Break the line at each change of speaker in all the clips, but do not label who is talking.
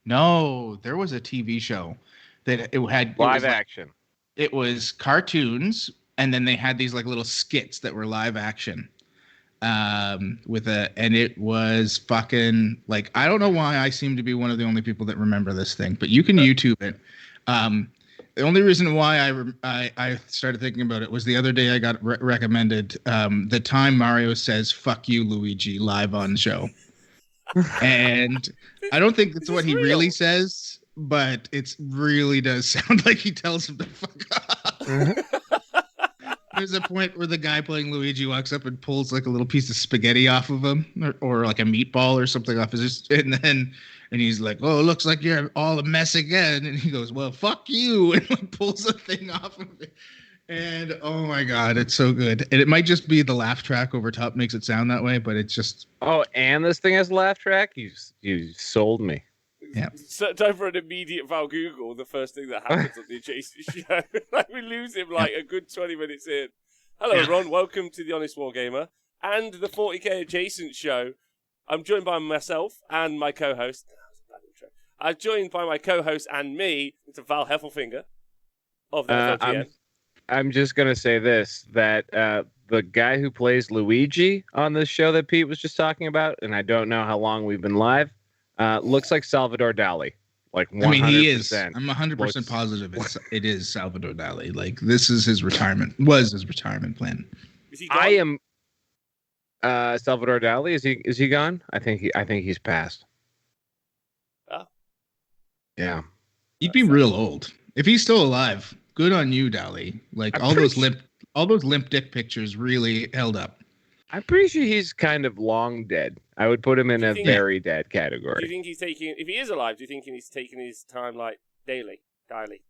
No, there was a TV show that it had
Live action.
It was cartoons, and then they had these like little skits that were live action. And it was fucking like, I don't know why I seem to be one of the only people that remember this thing, but you can YouTube it. The only reason why I started thinking about it was the other day I got recommended the time Mario says "fuck you, Luigi" live on show, and I don't think that's what he really says, but it really does sound like he tells him to fuck off. There's a point where the guy playing Luigi walks up and pulls like a little piece of spaghetti off of him, or like a meatball or something off his, and he's like, "Oh, it looks like you're all a mess again." And he goes, "Well, fuck you," and like pulls a thing off of it. And oh my god, it's so good. And it might just be the laugh track over top makes it sound that way, but it's just.
Oh, and this thing has a laugh track. You sold me.
Yeah.
So time for an immediate Val Google. The first thing that happens on the adjacent show, like we lose him like a good 20 minutes in. Hello, everyone. Welcome to the Honest Wargamer and the 40k adjacent show. I'm joined by myself and my co-host. I'm joined by my co-host and me. It's a Val Heffelfinger of the FLGN.
I'm just gonna say this: that the guy who plays Luigi on this show that Pete was just talking about, and I don't know how long we've been live. Looks like Salvador Dali. Like 100%.
I mean, he is. I'm 100% positive it is Salvador Dali. Like, this is his retirement. Was his retirement plan.
Is he gone?
I am. Salvador Dali, is he gone? I think he's passed.
Oh.
Yeah.
He'd be real old if he's still alive. Good on you, Dali. Like, all those limp dick pictures really held up.
I'm pretty sure he's kind of long dead. I would put him in a very dead category.
Do you think he's taking? If he is alive, do you think he's taking his time like daily? Never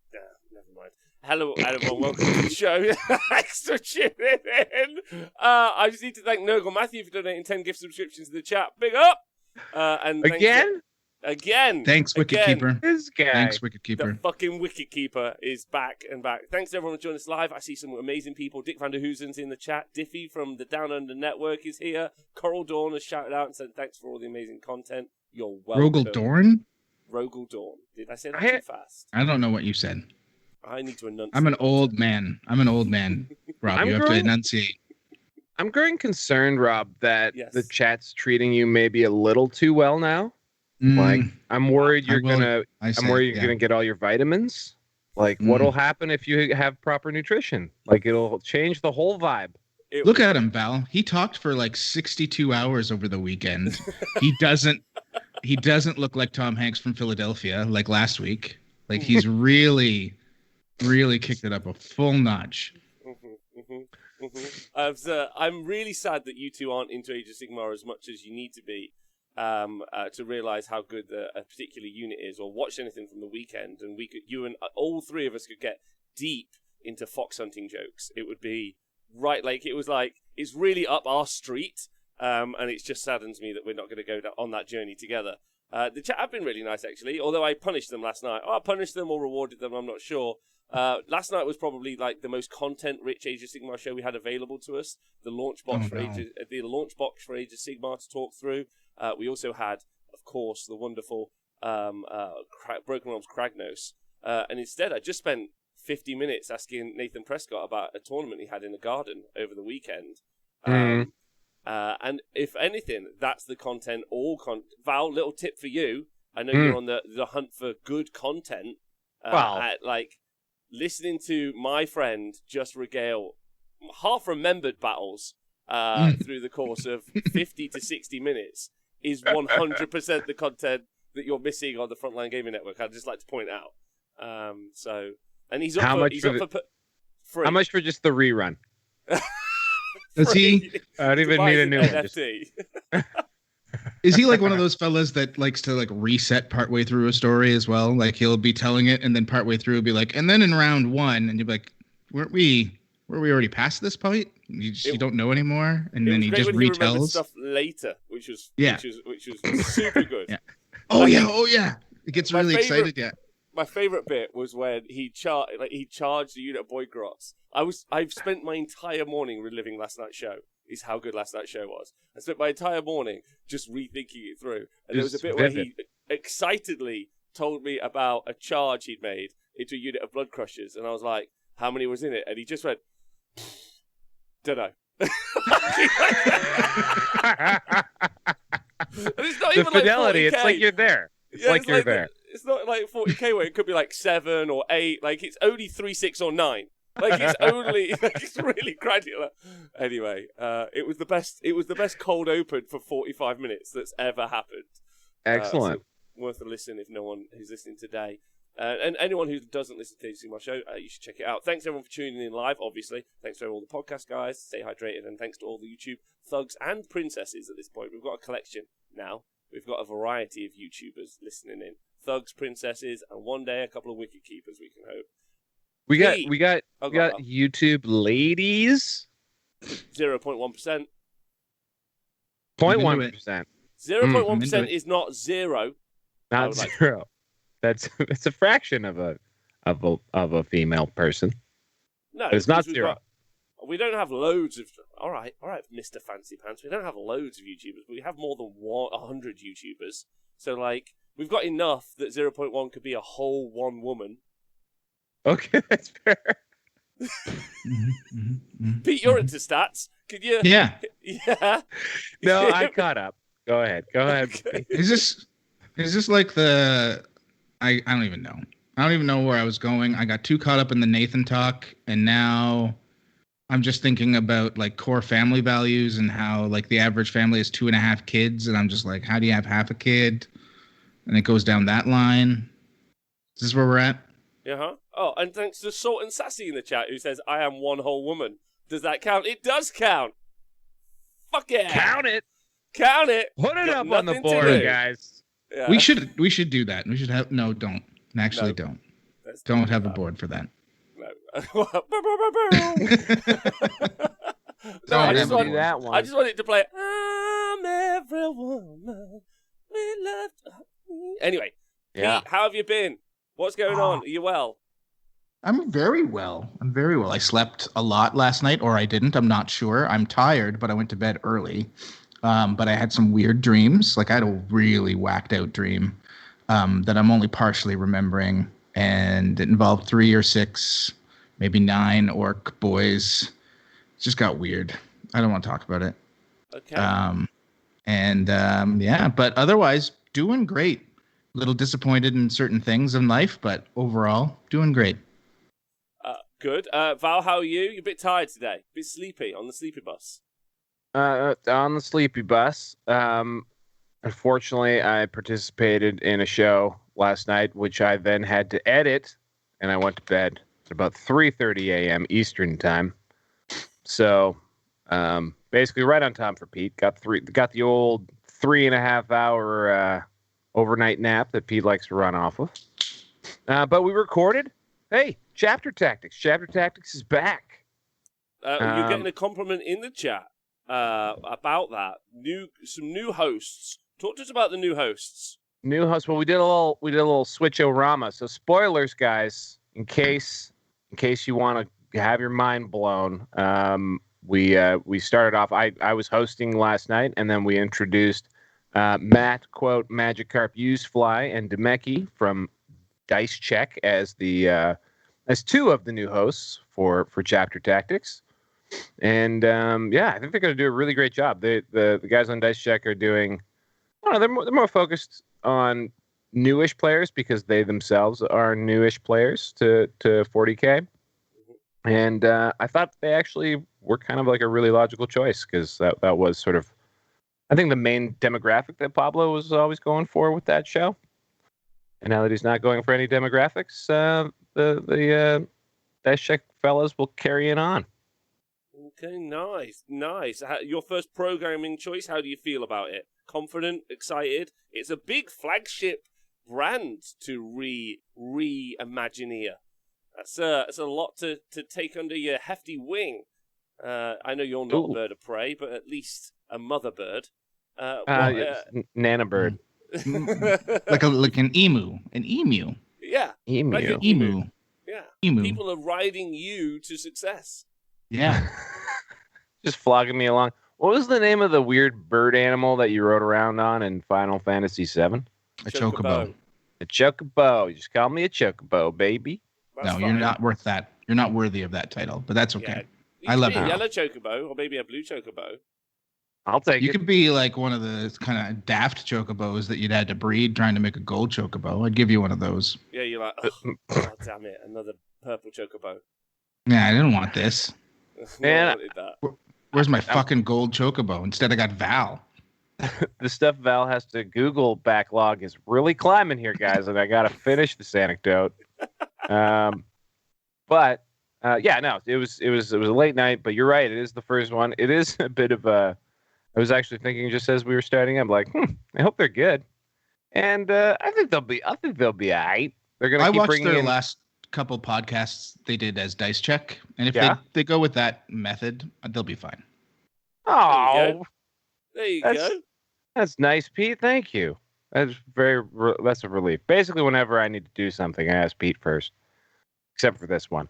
mind. Hello, everyone. Welcome to the show. Thanks for tuning in. I just need to thank Nurgle Matthew for donating 10 gift subscriptions in the chat. Big up. And Again.
Thanks, Wicket Keeper.
This guy.
Thanks, Wicket Keeper.
The fucking Wicket Keeper is back and back. Thanks to everyone who joined us live. I see some amazing people. Dick Van der Hoosen's in the chat. Diffie from the Down Under Network is here. Coral Dawn has shouted out and said thanks for all the amazing content. You're welcome.
Rogel Dorn?
Rogel Dawn. Did I say that too fast?
I don't know what you said.
I need to enunciate.
I'm an old man, Rob. You have to enunciate.
I'm growing concerned, Rob, that the chat's treating you maybe a little too well now. Like, I'm worried you're gonna get all your vitamins. Like, what'll happen if you have proper nutrition? Like, it'll change the whole vibe.
Look at him, Val. He talked for like 62 hours over the weekend. He doesn't look like Tom Hanks from Philadelphia like last week. Like, he's really kicked it up a full notch.
I'm really sad that you two aren't into Age of Sigmar as much as you need to be. To realize how good a particular unit is, or watch anything from the weekend, and all three of us could get deep into fox hunting jokes. It would be it's really up our street, and it just saddens me that we're not going to go on that journey together. The chat have been really nice, actually, although I punished them last night. I punished them or rewarded them, I'm not sure. Last night was probably like the most content-rich Age of Sigmar show we had available to us. The launch box for Age of Sigmar to talk through. We also had, of course, the wonderful Broken Realms Kragnos. And instead, I just spent 50 minutes asking Nathan Prescott about a tournament he had in the garden over the weekend. And if anything, that's the content. Val, little tip for you. I know you're on the hunt for good content. Listening to my friend just regale half-remembered battles through the course of 50 to 60 minutes is 100% the content that you're missing on the Frontline Gaming Network. I'd just like to point out. And he's up for free.
How much for just the rerun?
Does he?
I don't even need a new one.
Is he like one of those fellas that likes to like reset partway through a story as well? Like, he'll be telling it, and then partway through, he'll be like, and then in round 1, and you'll be like, were we already past this point? You don't know anymore, and then he just retells
stuff later, which was super good.
Yeah. Oh yeah. It gets really excited. Yeah.
My favorite bit was when he charged the unit of Boygrots. I've spent my entire morning reliving last night's show. Is how good last night's show was. I spent my entire morning just rethinking it through, and there was a bit where he excitedly told me about a charge he'd made into a unit of blood crushers, and I was like, how many was in it? And he just went, don't know. And it's not even
fidelity,
like 40K.
it's like you're there. It's you're there.
It's not like 40K where it could be like 7 or 8. Like, it's only 3, 6, or 9. Like, it's only, like, it's really granular. Anyway, it was the best cold open for 45 minutes that's ever happened.
Excellent.
So worth a listen if no one who's listening today. And anyone who doesn't listen to my show, you should check it out. Thanks everyone for tuning in live, obviously. Thanks to all the podcast guys. Stay hydrated. And thanks to all the YouTube thugs and princesses at this point. We've got a collection now. We've got a variety of YouTubers listening in. Thugs, princesses, and one day a couple of wicket keepers, we can hope.
We got YouTube ladies.
0.1%.
0.1%.
0.1% is not zero.
Not zero. It's a fraction of a female person.
No,
but it's not zero.
We don't have loads of. All right, Mr. Fancy Pants. We don't have loads of YouTubers, but we have more than 100 YouTubers. So like, we've got enough that 0.1 could be a whole one woman.
Okay, that's fair.
Pete, you're into stats. Could you?
Yeah.
Yeah.
No, I caught up. Go ahead.
Okay.
Is this like the? I don't even know. I don't even know where I was going. I got too caught up in the Nathan talk, and now I'm just thinking about like core family values and how like the average family is 2.5 kids, and I'm just like, how do you have half a kid? And it goes down that line. Is this where we're at?
Uh-huh. Oh, and thanks to Salt and Sassy in the chat who says, I am one whole woman. Does that count? It does count. Fuck yeah.
Count it.
Count it.
Put it up on the board, guys.
Yeah.
We should do that. We should have don't. Actually, don't. Don't have a board for that.
No. No, I just want
that one.
I just want it to play. I'm every woman we loved. Anyway,
yeah.
Pete, how have you been? What's going on? Are you well?
I'm very well. I slept a lot last night, or I didn't. I'm not sure. I'm tired, but I went to bed early. But I had some weird dreams. Like I had a really whacked out dream that I'm only partially remembering, and it involved 3 or 6, maybe 9 orc boys. It just got weird. I don't want to talk about it.
Okay.
Yeah, but otherwise doing great. A little disappointed in certain things in life, but overall doing great.
Good. Val, how are you? You're a bit tired today. A bit sleepy on the sleepy bus.
On the sleepy bus. Unfortunately, I participated in a show last night, which I then had to edit, and I went to bed at about 3:30 a.m. Eastern time. So, basically, right on time for Pete. Got the old 3.5 hour overnight nap that Pete likes to run off of. But we recorded. Hey, Chapter Tactics. Chapter Tactics is back.
You're getting a compliment in the chat about that. Some new hosts. Talk to us about the new hosts.
New hosts. Well, we did a little switch-o-rama. So spoilers, guys, in case you want to have your mind blown. We started off. I was hosting last night, and then we introduced Matt, quote, Magikarp Usefly, and Demeki from Dice Check as two of the new hosts for Chapter Tactics. And I think they're going to do a really great job. The guys on Dice Check are doing, they're more focused on newish players because they themselves are newish players to 40K. And I thought they actually were kind of like a really logical choice because that was sort of, I think, the main demographic that Pablo was always going for with that show. And now that he's not going for any demographics, the Dice Check fellas will carry it on.
Okay, nice. Your first programming choice, how do you feel about it? Confident, excited? It's a big flagship brand to reimagineer. That's a lot to take under your hefty wing. I know you're not a bird of prey, but at least a mother bird.
Nana bird.
like an emu. An emu.
Yeah.
Emu.
Like an
emu.
Yeah.
Emu.
People are riding you to success.
Yeah.
Just flogging me along. What was the name of the weird bird animal that you rode around on in Final Fantasy VII?
A chocobo.
A chocobo. You just call me a chocobo, baby.
That's no, fine. You're not worth that. You're not worthy of that title, but that's okay.
Yeah. I love you. A yellow chocobo or maybe a blue chocobo.
I'll take it.
You could be like one of the kind of daft chocobos that you'd had to breed trying to make a gold chocobo. I'd give you one of those.
Yeah, you're like, oh damn it, another purple chocobo.
Yeah, I didn't want this.
Man,
where's my fucking gold chocobo? Instead, I got Val.
The stuff Val has to Google backlog is really climbing here, guys, and I got to finish this anecdote. But yeah, no, it was a late night, but you're right. It is the first one. It is a bit of a. I was actually thinking just as we were starting, I'm like, I hope they're good, and I think they'll be all right. They're gonna. I
watched their last couple podcasts they did as Dice Check, and if they go with that method, they'll be fine.
Oh,
there you go.
That's nice, Pete. Thank you. That's that's a relief. Basically, whenever I need to do something, I ask Pete first, except for this one.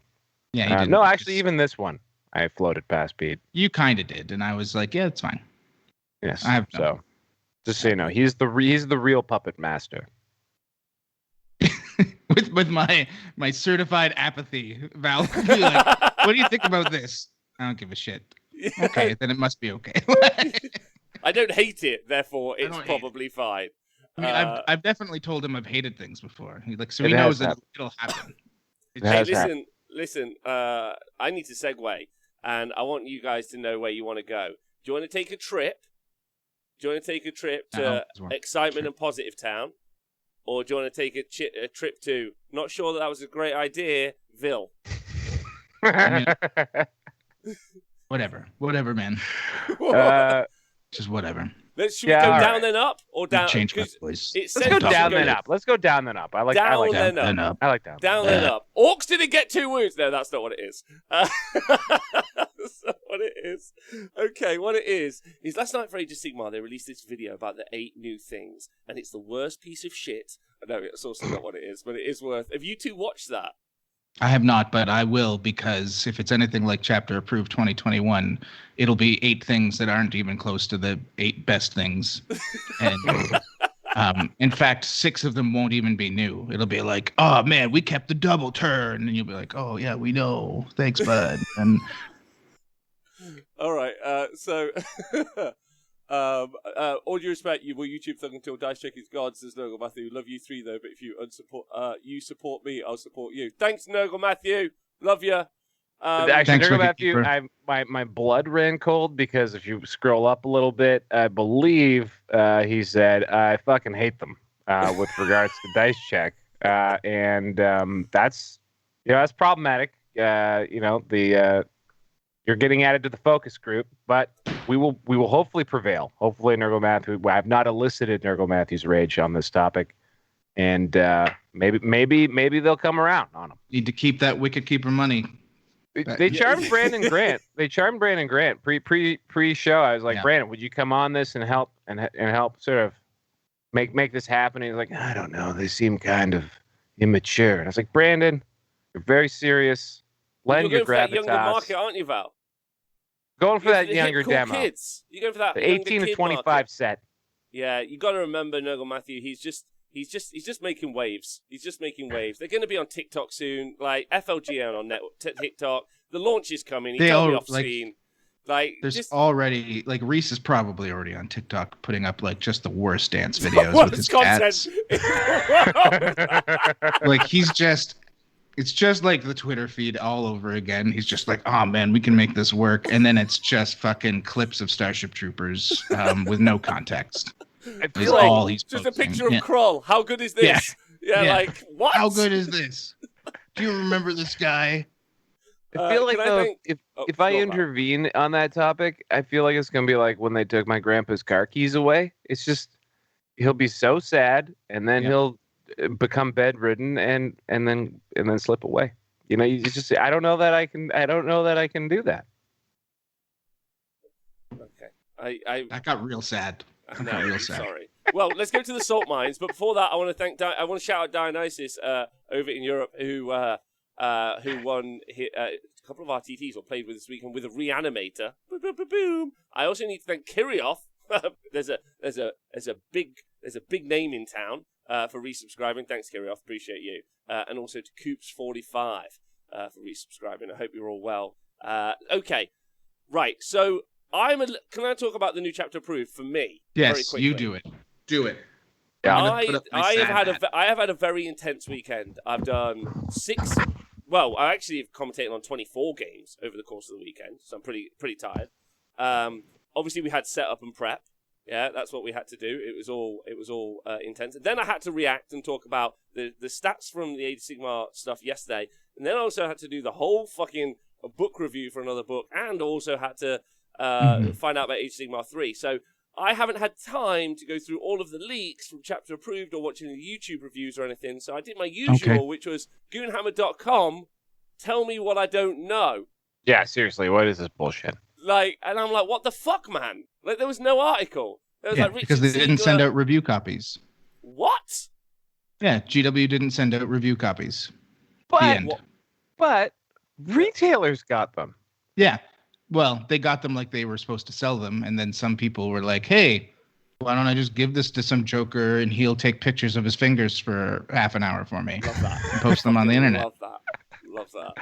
Yeah,
no, actually, even this one, I floated past Pete.
You kind of did, and I was like, yeah, it's fine.
Yes, I have so. Just so you know, he's the real puppet master.
with my certified apathy, Val would be like, what do you think about this? I don't give a shit. Yeah. Okay, then it must be okay.
I don't hate it, therefore it's probably fine.
I mean, I've definitely told him I've hated things before. He knows that it'll happen.
Hey, listen. I need to segue, and I want you guys to know where you want to go. Do you want to take a trip? Do you want to take a trip to Excitement and Positive Town? Or do you want to take a trip to, not sure that was a great idea, Ville?
Whatever, man. Just whatever.
Should we go down then up or down?
Change my voice.
Let's go down then up. Let's go down then up. I like down then up. I like down.
Down then up. Orcs didn't get 2 wounds. No, that's not what it is. That's not what it is. Okay, what it is last night for Age of Sigmar they released this video about the 8 new things, and it's the worst piece of shit. No, it's also not what it is, but it is worth. Have you two watched that?
I have not, but I will, because if it's anything like Chapter Approved 2021, it'll be 8 things that aren't even close to the 8 best things. And in fact, 6 of them won't even be new. It'll be like, oh man, we kept the double turn, and you'll be like, oh yeah, we know. Thanks, bud. And
all right, so all due respect, you will YouTube thug until Dice Check is God, says Nurgle Matthew. Love you 3 though, but if you you support me, I'll support you. Thanks, Nurgle Matthew. Love you.
Actually, Nurgle Matthew, my blood ran cold because if you scroll up a little bit, I believe he said, I fucking hate them with regards to Dice Check. And that's problematic. You're getting added to the focus group, but we will hopefully prevail. Hopefully, Nurgle Matthew. I have not elicited Nurgle Matthew's rage on this topic, and maybe they'll come around on him.
Need to keep that Wicked Keeper money.
They charmed Brandon Grant. They charmed Brandon Grant pre-show. I was like, Brandon, would you come on this and help sort of make this happen? And he's like, I don't know. They seem kind of immature. And I was like, Brandon, you're very serious. Lend your gravitas. You're going for that younger market,
aren't you, Val?
Going for that younger demo.
Kids. You're going for that
the 18 to 25 market. Set.
Yeah, you got to remember, Nurgle Matthew. He's just making waves. He's just making waves. They're going to be on TikTok soon. Like FLGN on TikTok. The launch is coming. He can't be off screen. Like
there's already Reese is probably already on TikTok putting up like just the worst dance videos with his cats. It's just like the Twitter feed all over again. He's just like, oh man, we can make this work. And then it's just fucking clips of Starship Troopers with no context.
I feel like all he's just posting. A picture of Krull. How good is this? Yeah, like, what?
How good is this? Do you remember this guy?
I feel like if I intervene on that topic, I feel like it's going to be like when they took my grandpa's car keys away. It's just, he'll be so sad, and then he'll become bedridden and then slip away. You know, you just I don't know that I can do that.
Okay.
That got real sad.
Sorry. Well, let's go to the salt mines, but before that I want to shout out Dionysus over in Europe who won a couple of RTTs or played with this weekend with a reanimator. Boom. I also need to thank Kirioth. There's a big name in town. for resubscribing. Thanks, Kirioth. Appreciate you. And also to Coops45 for resubscribing. I hope you're all well. Okay. Right. So can I talk about the new chapter approved for me?
Yes, you do it. Do it.
Yeah. I have had a very intense weekend. I've done 6. Well, I actually have commentated on 24 games over the course of the weekend, so I'm pretty tired. Obviously, we had setup and prep. Yeah, that's what we had to do. It was all intense. And then I had to react and talk about the stats from the Age of Sigmar stuff yesterday. And then I also had to do the whole fucking book review for another book, and also had to find out about Age of Sigmar 3. So I haven't had time to go through all of the leaks from Chapter Approved or watching the YouTube reviews or anything. So I did my usual, which was goonhammer.com. Tell me what I don't know.
Yeah, seriously, what is this bullshit?
And I'm like, what the fuck, man? Like, there was no article. There was
because they didn't send out review copies.
What?
Yeah, GW didn't send out review copies.
But retailers got them.
Yeah. Well, they got them like they were supposed to sell them, and then some people were like, hey, why don't I just give this to some joker and he'll take pictures of his fingers for half an hour for me.
Love that.
And post them on the internet.
Love that.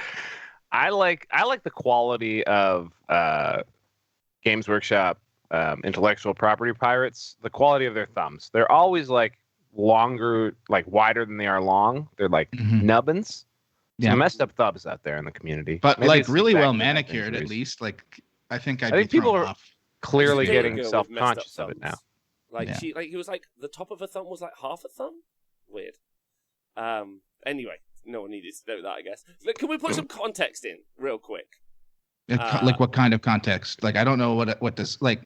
I like the quality of Games Workshop intellectual property pirates, the quality of their thumbs. They're always like longer, like wider than they are long. They're like nubbins. Some messed up thumbs out there in the community,
but maybe like really well manicured at least. Like I think
people are clearly getting self-conscious of it now.
He was like the top of a thumb was like half a thumb. Weird. Anyway, no one needed to know that, I guess. Look, can we put some context in real quick?
Like what kind of context? Like I don't know what this like.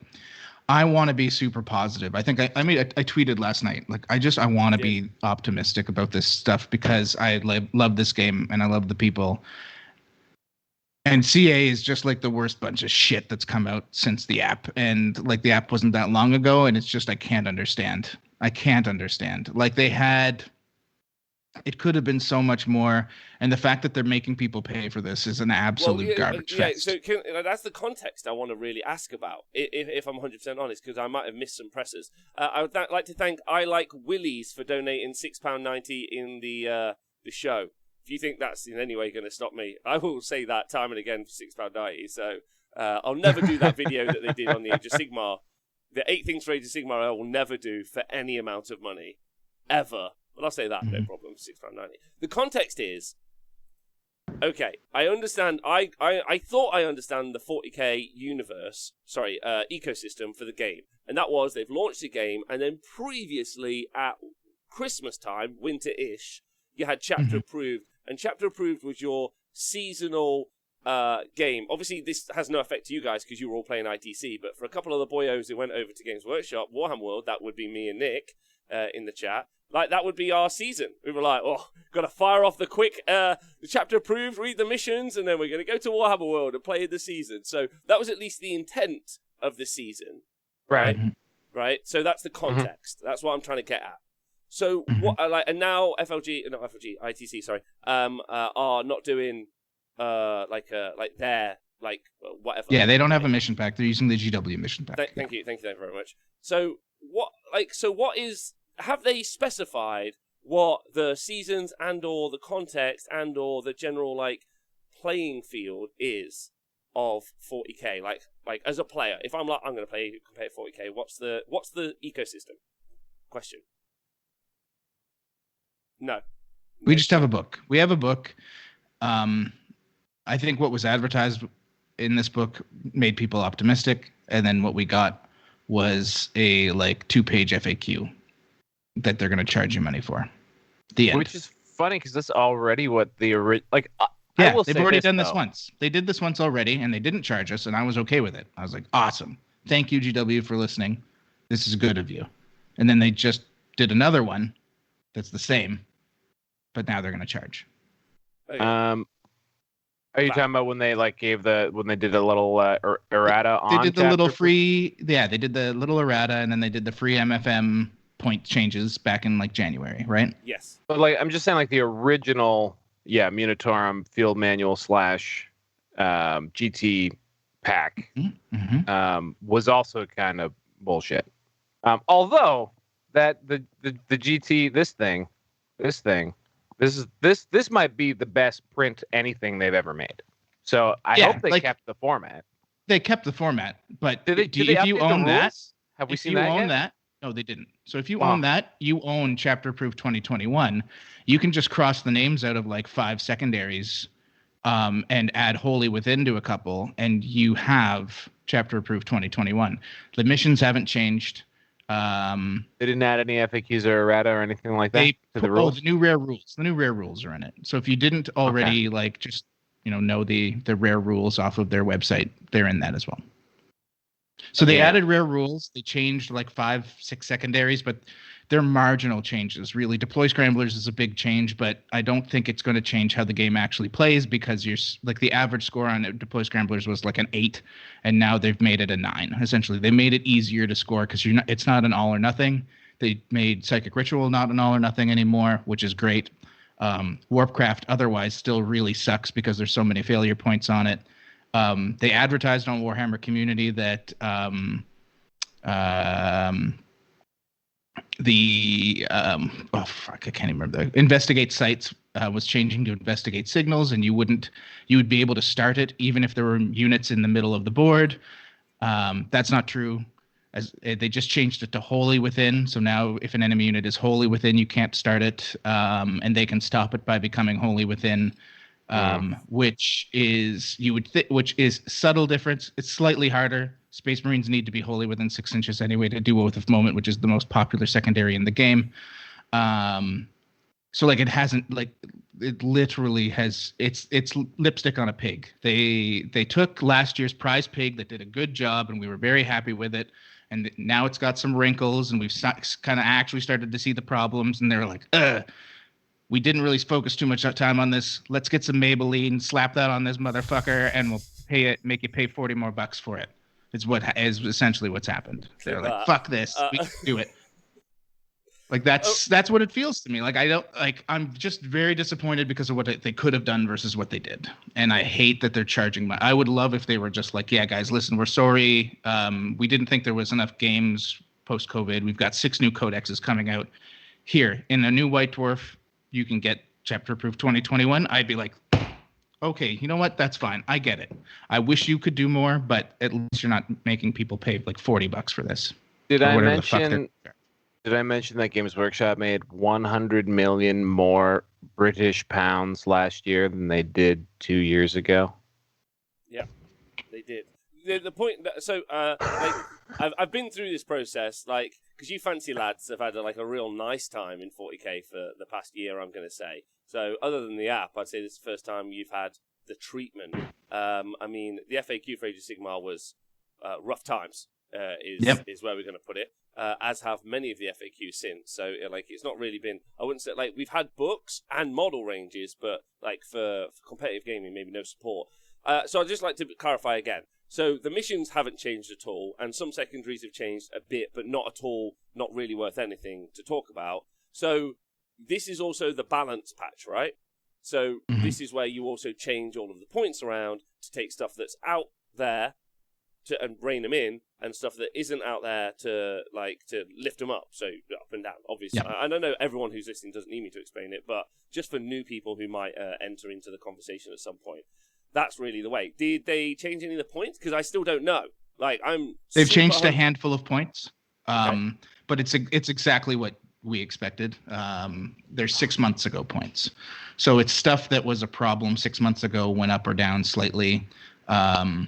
I want to be super positive. I think I tweeted last night. Like I want to be optimistic about this stuff because I love this game and I love the people. And CA is just like the worst bunch of shit that's come out since the app. And like the app wasn't that long ago, and it's just I can't understand. Like it could have been so much more, and the fact that they're making people pay for this is an absolute garbage fest.
So that's the context I want to really ask about, if I'm 100% honest, because I might have missed some presses. I would like to thank I Like Willies for donating £6.90 in the show. If you think that's in any way going to stop me, I will say that time and again for £6.90. So I'll never do that video that they did on the Age of Sigmar. The 8 things for Age of Sigmar I will never do for any amount of money, ever. But I'll say that, no problem, £6.90. The context is, okay, I understand, I thought I understand the 40k ecosystem for the game. And that was, they've launched the game, and then previously at Christmas time, winter-ish, you had Chapter Approved. And Chapter Approved was your seasonal game. Obviously, this has no effect to you guys because you were all playing ITC, but for a couple of the boyos who went over to Games Workshop, Warhammer World, that would be me and Nick in the chat. Like, that would be our season. We were like, got to fire off the quick, the Chapter Approved, read the missions, and then we're going to go to Warhammer World and play the season. So that was at least the intent of the season.
Right.
Right? So that's the context. That's what I'm trying to get at. So, and now ITC, sorry, are not doing, whatever.
Yeah, they don't have a mission pack. They're using the GW mission pack.
Thank you very much. So, have they specified what the seasons and or the context and or the general playing field is of 40k? Like as a player, if I'm going to play 40k, what's the ecosystem? Question. No.
We just have a book. We have a book. I think what was advertised in this book made people optimistic, and then what we got was a 2-page FAQ that they're going to charge you money for. The end.
Which is funny because that's already what the original.
They've already done this once. They did this once already, and they didn't charge us, and I was okay with it. I was like, awesome. Thank you, GW, for listening. This is good of you. And then they just did another one that's the same, but now they're going to charge.
Okay.
Are you talking about when they when they did a little errata on?
They did the little free. Yeah, they did the little errata, and then they did the free MFM point changes back in January, right?
Yes.
But I'm just saying the original, Munitorum field manual / GT pack was also kind of bullshit. Although that the GT this might be the best print anything they've ever made. So I hope they kept the format.
They kept the format, but
if you own that, have we seen that yet?
That, no, they didn't. So if you own that, you own Chapter Approved 2021. You can just cross the names out of like 5 secondaries, and add Wholly Within to a couple, and you have Chapter Approved 2021. The missions haven't changed.
They didn't add any FAQs or errata or anything like that to the rules.
The new rare rules. The new rare rules are in it. So if you didn't already know the rare rules off of their website, they're in that as well. So they added rare rules. They changed like 5-6 secondaries, but they're marginal changes. Really, Deploy Scramblers is a big change, but I don't think it's going to change how the game actually plays, because you're like the average score on Deploy Scramblers was like an 8, and now they've made it a 9. Essentially, they made it easier to score because it's not an all or nothing. They made Psychic Ritual not an all or nothing anymore, which is great. Warpcraft otherwise still really sucks because there's so many failure points on it. They advertised on Warhammer Community that I can't even remember. The Investigate Sites was changing to Investigate Signals, and you would be able to start it even if there were units in the middle of the board. That's not true. As they just changed it to Wholly Within, so now if an enemy unit is Wholly Within, you can't start it, and they can stop it by becoming Wholly Within, which is subtle difference. It's slightly harder. Space Marines need to be Wholly Within 6 inches anyway to do Oath of Moment, which is the most popular secondary in the game. So like it literally has it's lipstick on a pig. They took last year's prize pig that did a good job, and we were very happy with it. And now it's got some wrinkles, and we've kind of actually started to see the problems. And they're like, we didn't really focus too much time on this. Let's get some Maybelline, slap that on this motherfucker, and we'll make you pay $40 more for it. Is essentially what's happened. They're like, fuck this, we can do it. Like that's what it feels to me. Like I'm just very disappointed because of what they could have done versus what they did. And I hate that they're charging I would love if they were just like, yeah, guys, listen, we're sorry. We didn't think there was enough games post-COVID. We've got 6 new codexes coming out. Here, in a new White Dwarf, you can get Chapter Approved 2021. I'd be like, okay, you know what? That's fine. I get it. I wish you could do more, but at least you're not making people pay like $40 for this.
Did I mention that Games Workshop made 100 million more British pounds last year than they did 2 years ago?
Yeah, they did. The point that, so I've been through this process, like, because you fancy lads have had a real nice time in 40k for the past year, I'm going to say. So other than the app, I'd say this is the first time you've had the treatment. I mean, the FAQ for Age of Sigmar was rough times, is where we're going to put it, as have many of the FAQs since. So it's not really been, I wouldn't say, we've had books and model ranges, but for competitive gaming, maybe no support. So I'd just like to clarify again. So the missions haven't changed at all, and some secondaries have changed a bit, but not at all, not really worth anything to talk about. So this is also the balance patch, right? So this is where you also change all of the points around to take stuff that's out there and rein them in, and stuff that isn't out there to lift them up. So up and down, obviously. Yeah. I don't know, everyone who's listening doesn't need me to explain it, but just for new people who might enter into the conversation at some point. That's really the way. Did they change any of the points? Because I still don't know.
They've changed a handful of points, but it's exactly what we expected. They're 6 months ago points, so it's stuff that was a problem 6 months ago went up or down slightly, and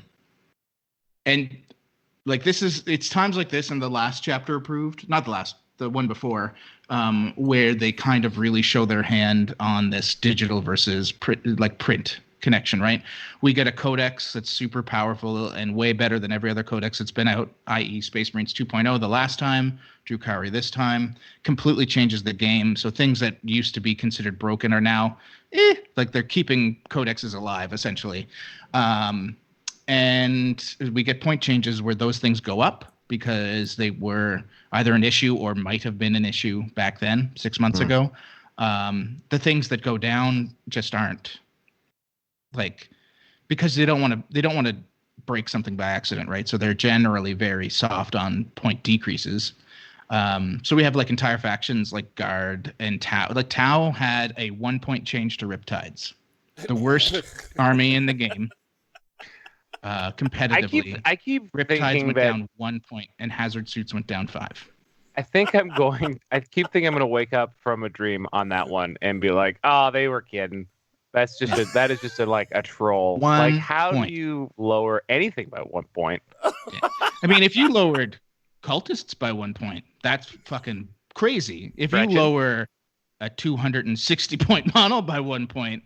it's times like this in the last Chapter Approved, not the one before, where they kind of really show their hand on this digital versus print connection, right? We get a codex that's super powerful and way better than every other codex that's been out, i.e. Space Marines 2.0 the last time, Drukhari this time, completely changes the game. So things that used to be considered broken are now, they're keeping codexes alive, essentially. And we get point changes where those things go up because they were either an issue or might have been an issue back then, 6 months ago. The things that go down just aren't, because they don't want to break something by accident, right? So they're generally very soft on point decreases. So we have like entire factions like Guard and Tau. Like Tau had a 1 point change to Riptides, the worst army in the game. Competitively,
I keep
Riptides went
that...
down 1 point, and Hazard Suits went down 5.
I keep thinking I'm going to wake up from a dream on that one and be like, oh, they were kidding. That is just a troll. Like, how do you lower anything by 1 point?
Yeah. I mean, if you lowered cultists by 1 point, that's fucking crazy. If you lower a 260 point model by 1 point,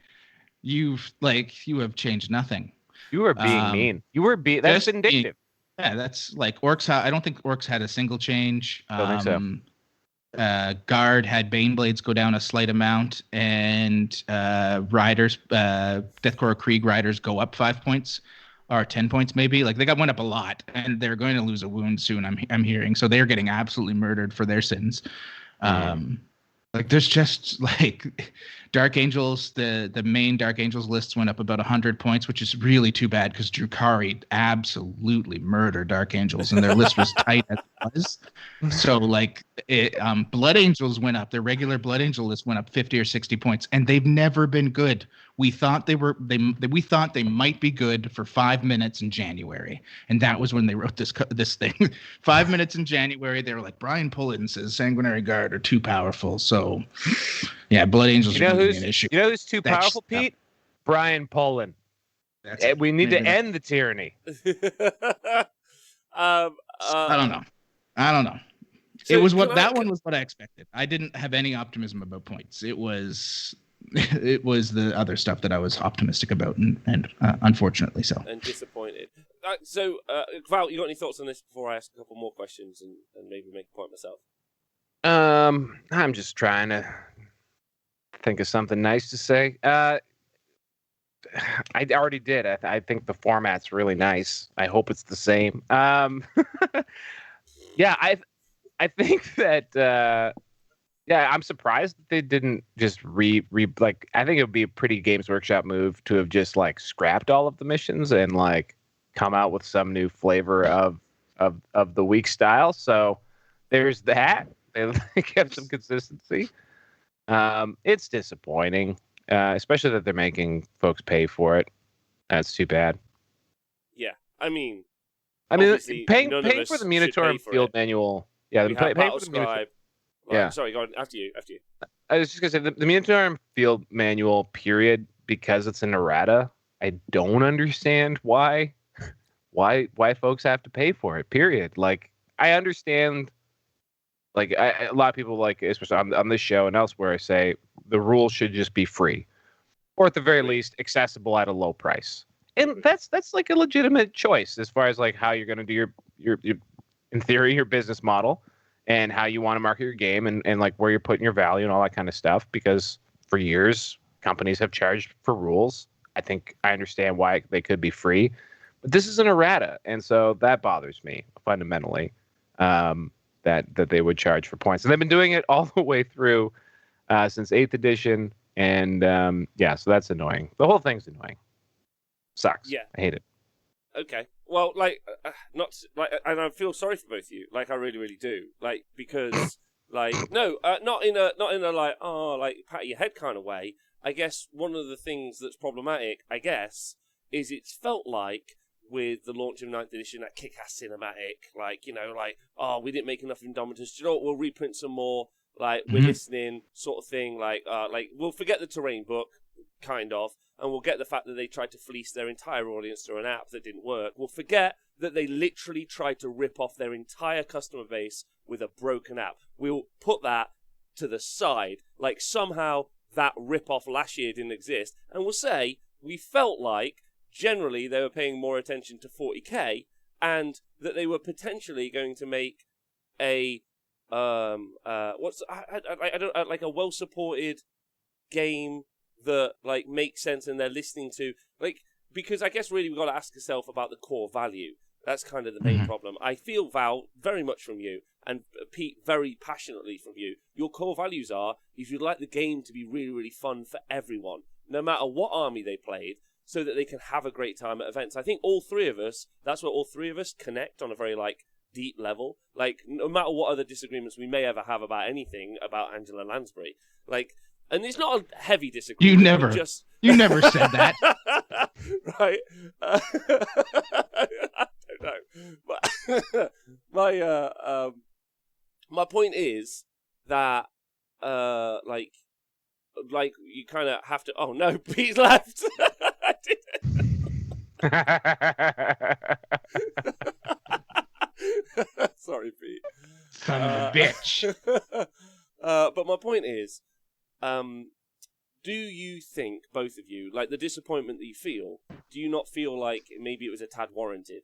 you have changed nothing.
You were being mean. That's vindictive.
Yeah, that's like Orcs. I don't think Orcs had a single change.
Don't think
so. Guard had Baneblades go down a slight amount, and Riders, Deathcore Krieg Riders go up 5 points or 10 points maybe. Like they went up a lot, and they're going to lose a wound soon. I'm hearing, so they're getting absolutely murdered for their sins. Like there's just like Dark Angels, the main Dark Angels lists went up about 100 points, which is really too bad because Drukhari absolutely murdered Dark Angels and their list was tight as it was. So like Blood Angels went up, their regular Blood Angel list went up 50 or 60 points, and they've never been good. We thought we thought they might be good for 5 minutes in January, and that was when they wrote this thing. 5 minutes in January, they were like, Brian Pullen says Sanguinary Guard are too powerful. So, yeah, Blood Angels are going to be an issue.
You know who's too powerful, Pete? Brian Pullen. We need to end the tyranny.
I don't know. So that one was what I expected. I didn't have any optimism about points. It was the other stuff that I was optimistic about, and unfortunately so.
And disappointed. So, Val, you got any thoughts on this before I ask a couple more questions and maybe make a point myself?
I'm just trying to think of something nice to say. I already did. I think the format's really nice. I hope it's the same. Yeah, I think that. Yeah, I'm surprised that they didn't just like. I think it would be a pretty Games Workshop move to have just like scrapped all of the missions and like come out with some new flavor of the week style. So there's that. They kept some consistency. It's disappointing, especially that they're making folks pay for it. That's too bad.
Yeah, I mean,
paying for the Minotaur Field Manual. Yeah, paying for the Minotaur.
Yeah. Sorry, go on. After you.
I was just gonna say the Minotaur Field Manual period, because it's an errata. I don't understand why folks have to pay for it. Period. Like I understand. Like a lot of people, like especially on this show and elsewhere, say the rules should just be free, or at the very least accessible at a low price. And that's like a legitimate choice as far as like how you're going to do your in theory your business model. And how you want to market your game and like where you're putting your value and all that kind of stuff. Because for years, companies have charged for rules. I think I understand why they could be free. But this is an errata. And so that bothers me fundamentally, that they would charge for points. And they've been doing it all the way through since 8th edition. And so that's annoying. The whole thing's annoying. Sucks. Yeah. I hate it.
Okay. Well, like, not like, and I feel sorry for both of you. Like, I really, really do. Like, because, like, no, not in a like, oh, like pat your head kind of way. I guess one of the things that's problematic, I guess, is it's felt like with the launch of 9th edition, that kick-ass cinematic, like, you know, like, oh, we didn't make enough Indomitus. You know what? We'll reprint some more. Like, we're listening, sort of thing. Like, we'll forget the terrain book, kind of. And we'll get the fact that they tried to fleece their entire audience through an app that didn't work. We'll forget that they literally tried to rip off their entire customer base with a broken app. We'll put that to the side. Like somehow that rip-off last year didn't exist. And we'll say we felt like generally they were paying more attention to 40k and that they were potentially going to make a like a well-supported game that like makes sense and they're listening to, like, because I guess really we've got to ask ourselves about the core value. That's kind of the main problem. I feel, Val, very much from you, and Pete, very passionately from you. Your core values are, if you'd like the game to be really, really fun for everyone, no matter what army they played, so that they can have a great time at events. I think all three of us, that's where all three of us connect on a very, like, deep level. Like, no matter what other disagreements we may ever have about anything about Angela Lansbury, like, and it's not a heavy disagreement.
You never said that.
Right. I don't know. But my point is that like you kind of have to. Oh no, Pete's left. I didn't. Sorry, Pete.
Son of a bitch.
But my point is, do you think, both of you, like the disappointment that you feel, do you not feel like maybe it was a tad warranted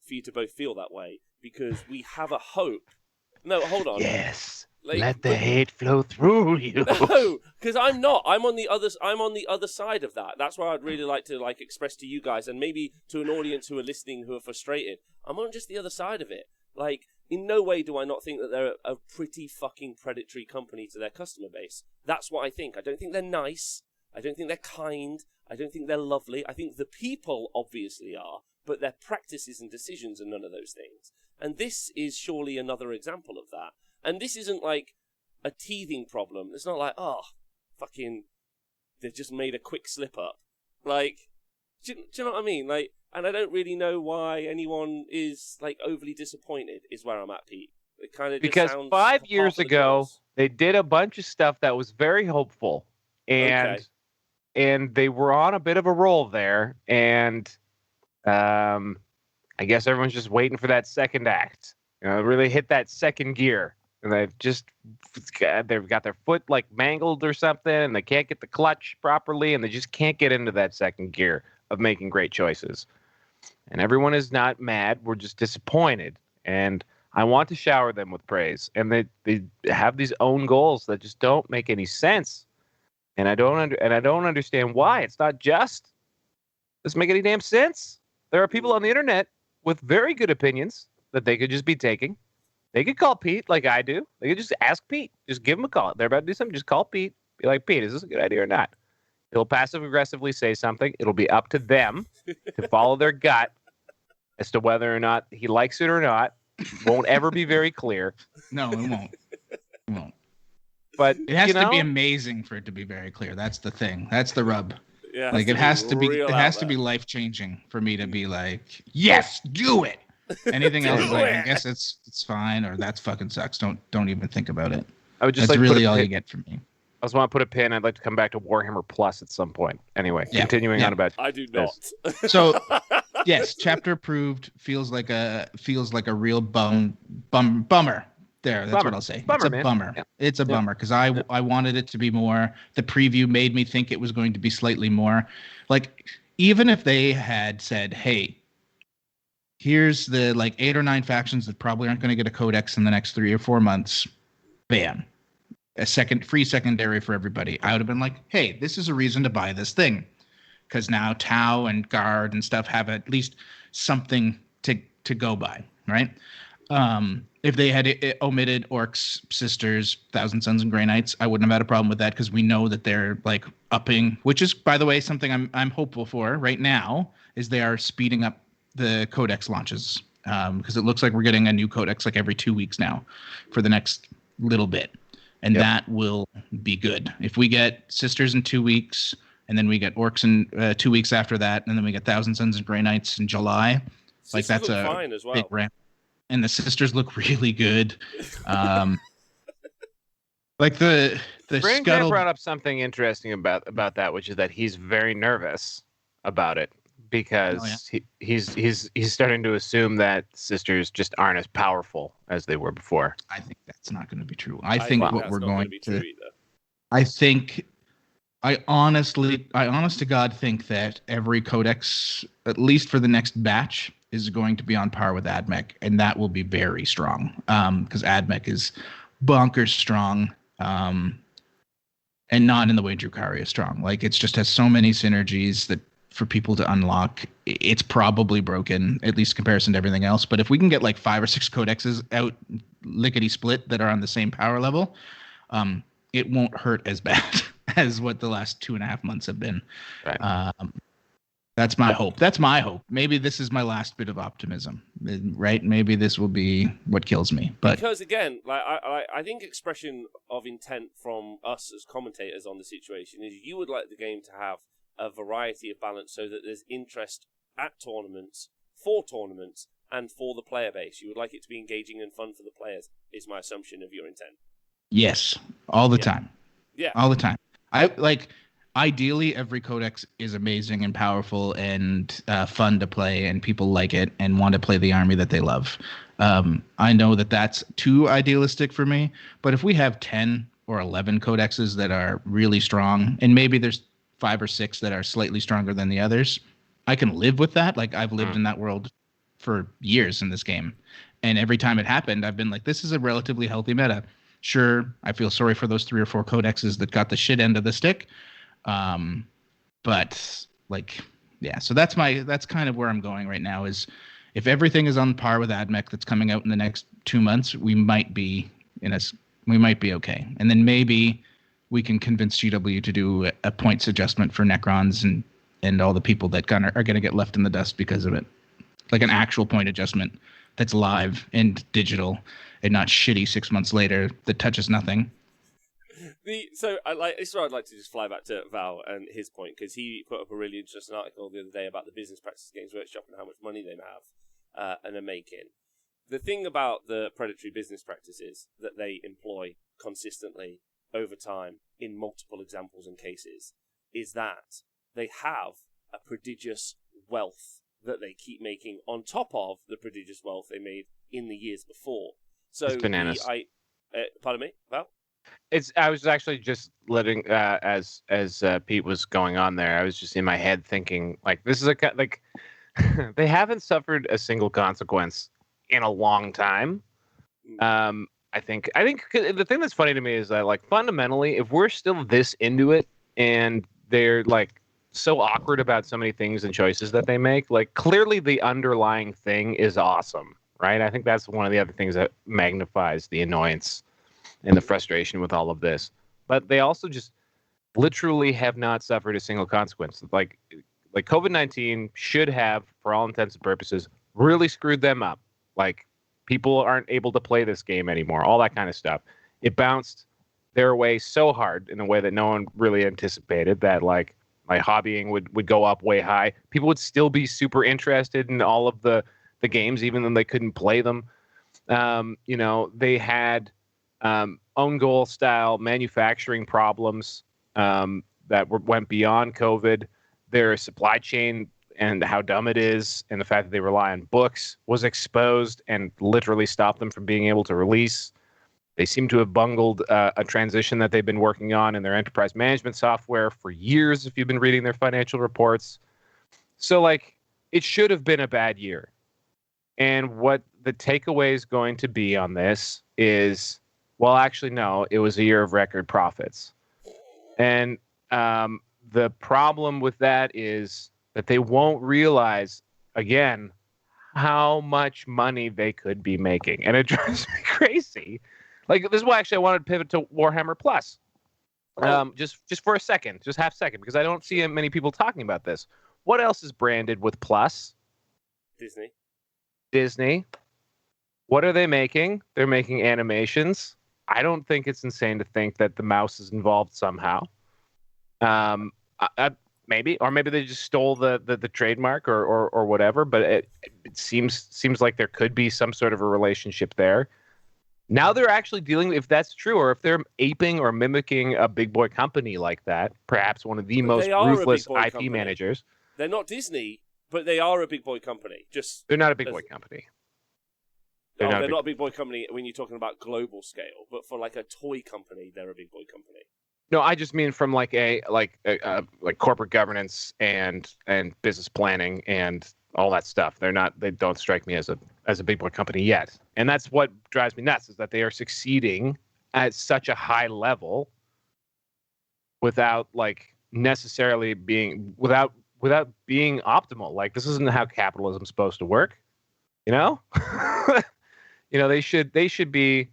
for you to both feel that way? Because we have a hope. No, hold on.
Yes. Like, let the hate flow through you.
No, because I'm not. I'm on the other side of that. That's why I'd really like to express to you guys, and maybe to an audience who are listening who are frustrated. I'm on just the other side of it. Like, in no way do I not think that they're a pretty fucking predatory company to their customer base. That's what I think. I don't think they're nice. I don't think they're kind. I don't think they're lovely. I think the people obviously are, but their practices and decisions are none of those things. And this is surely another example of that. And this isn't like a teething problem. It's not like, oh, fucking, they've just made a quick slip up. Like, do you know what I mean? Like, and I don't really know why anyone is like overly disappointed. Is where I'm at, Pete. It kind of
because 5 years ago they did a bunch of stuff that was very hopeful, and they were on a bit of a roll there, and I guess everyone's just waiting for that second act. You know, really hit that second gear. And they've got their foot like mangled or something, and they can't get the clutch properly, and they just can't get into that second gear of making great choices. And everyone is not mad. We're just disappointed. And I want to shower them with praise. And they have these own goals that just don't make any sense. And I don't understand why. It's not just. Doesn't make any damn sense. There are people on the internet with very good opinions that they could just be taking. They could call Pete like I do. They could just ask Pete. Just give him a call. They're about to do something. Just call Pete. Be like, Pete, is this a good idea or not? He'll passive-aggressively say something. It'll be up to them to follow their gut as to whether or not he likes it or not. Won't ever be very clear.
No, it won't. It won't.
But
it has to be amazing for it to be very clear. That's the thing. That's the rub.
Yeah,
like it has to be life-changing for me to be like, yes, do it. Anything else, like, I guess it's fine, or that fucking sucks. Don't even think about it.
I would just
That's really all you get from me.
I just want to put a pin. I'd like to come back to Warhammer Plus at some point. Anyway, continuing on about.
I do not.
So, yes, chapter approved feels like a real bummer. There, that's what I'll say.
Bummer,
it's a bummer. Yeah. It's a bummer because I wanted it to be more. The preview made me think it was going to be slightly more. Like, even if they had said, "Hey, here's the 8 or 9 factions that probably aren't going to get a codex in the next 3 or 4 months," bam, a free secondary for everybody. I would have been like, "Hey, this is a reason to buy this thing," because now Tau and Guard and stuff have at least something to go by, right? If they had omitted Orcs, Sisters, Thousand Sons, and Grey Knights, I wouldn't have had a problem with that because we know that they're upping, which is, by the way, something I'm hopeful for right now, is they are speeding up the codex launches because it looks like we're getting a new codex every 2 weeks now for the next little bit, and that will be good. If we get Sisters in 2 weeks, and then we get Orcs in 2 weeks after that, and then we get Thousand Sons and Grey Knights in July,
Sisters
that's a
fine as well.
big ramp. And the Sisters look really good. The
Scuttle brought up something interesting about that, which is that he's very nervous about it because he's starting to assume that Sisters just aren't as powerful as they were before.
I think that's not going to be true. I think what we're going to I think I honest to God think that every codex, at least for the next batch, is going to be on par with AdMech, and that will be very strong because AdMech is bonkers strong and not in the way Drukhari is strong. It just has so many synergies that for people to unlock, it's probably broken, at least in comparison to everything else. But if we can get 5 or 6 codexes out lickety-split that are on the same power level, it won't hurt as bad as what the last 2.5 months have been.
Right.
That's my hope. That's my hope. Maybe this is my last bit of optimism, right? Maybe this will be what kills me. But
because again, like I think expression of intent from us as commentators on the situation is you would like the game to have a variety of balance so that there's interest at tournaments, for tournaments, and for the player base. You would like it to be engaging and fun for the players, is my assumption of your intent.
Yes, all the time.
Yeah.
All the time. Ideally, every codex is amazing and powerful and fun to play, and people like it and want to play the army that they love. I know that that's too idealistic for me, but if we have 10 or 11 codexes that are really strong, and maybe there's 5 or 6 that are slightly stronger than the others, I can live with that. Like, I've lived in that world for years in this game, and every time it happened, I've been like, this is a relatively healthy meta. Sure, I feel sorry for those 3 or 4 codexes that got the shit end of the stick. But like, yeah, so that's kind of where I'm going right now is if everything is on par with AdMech that's coming out in the next 2 months, we might be okay. And then maybe we can convince GW to do a points adjustment for Necrons and all the people that are going to get left in the dust because of it. Like an actual point adjustment that's live and digital and not shitty 6 months later that touches nothing.
So this is where I'd like to just fly back to Val and his point, because he put up a really interesting article the other day about the business practices Games Workshop and how much money they have and are making. The thing about the predatory business practices that they employ consistently over time in multiple examples and cases is that they have a prodigious wealth that they keep making on top of the prodigious wealth they made in the years before. So
it's bananas.
Pardon me, Val?
I was actually just letting as Pete was going on there. I was just in my head thinking like this is like they haven't suffered a single consequence in a long time. I think the thing that's funny to me is that like fundamentally, if we're still this into it and they're like so awkward about so many things and choices that they make, like clearly the underlying thing is awesome, right? I think that's one of the other things that magnifies the annoyance and the frustration with all of this. But they also just literally have not suffered a single consequence. Like COVID-19 should have, for all intents and purposes, really screwed them up. Like people aren't able to play this game anymore, all that kind of stuff. It bounced their way so hard in a way that no one really anticipated that like my hobbying would go up way high. People would still be super interested in all of the games, even though they couldn't play them. They had own goal style manufacturing problems that went beyond COVID. Their supply chain and how dumb it is, and the fact that they rely on books was exposed and literally stopped them from being able to release. They seem to have bungled a transition that they've been working on in their enterprise management software for years, if you've been reading their financial reports. So, like, it should have been a bad year. And what the takeaway is going to be on this is, well, actually, no, it was a year of record profits. And the problem with that is that they won't realize, again, how much money they could be making. And it drives me crazy. Like, this is why actually I wanted to pivot to Warhammer Plus. Just for a second, just half second, because I don't see many people talking about this. What else is branded with Plus? Disney. What are they making? They're making animations. I don't think it's insane to think that the mouse is involved somehow. Maybe they just stole the trademark or whatever. But it seems like there could be some sort of a relationship there. Now they're actually dealing, if that's true, or if they're aping or mimicking a big boy company like that, perhaps one of the most ruthless IP managers.
They're not Disney, but they are a big boy company.
They're not a big boy company.
They're not a big boy company when you're talking about global scale, but for like a toy company, they're a big boy company.
No, I just mean from like corporate governance and business planning and all that stuff. They don't strike me as a big boy company yet. And that's what drives me nuts, is that they are succeeding at such a high level without like necessarily being without being optimal. Like, this isn't how capitalism's supposed to work, you know? They should be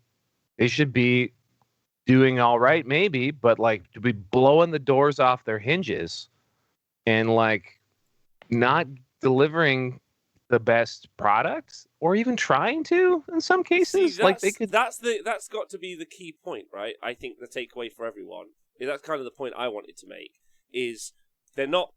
doing all right, maybe, but like to be blowing the doors off their hinges and like not delivering the best product, or even trying to in some cases.
See,
like they could.
That's got to be the key point, right? I think the takeaway for everyone, that's kind of the point I wanted to make, is they're not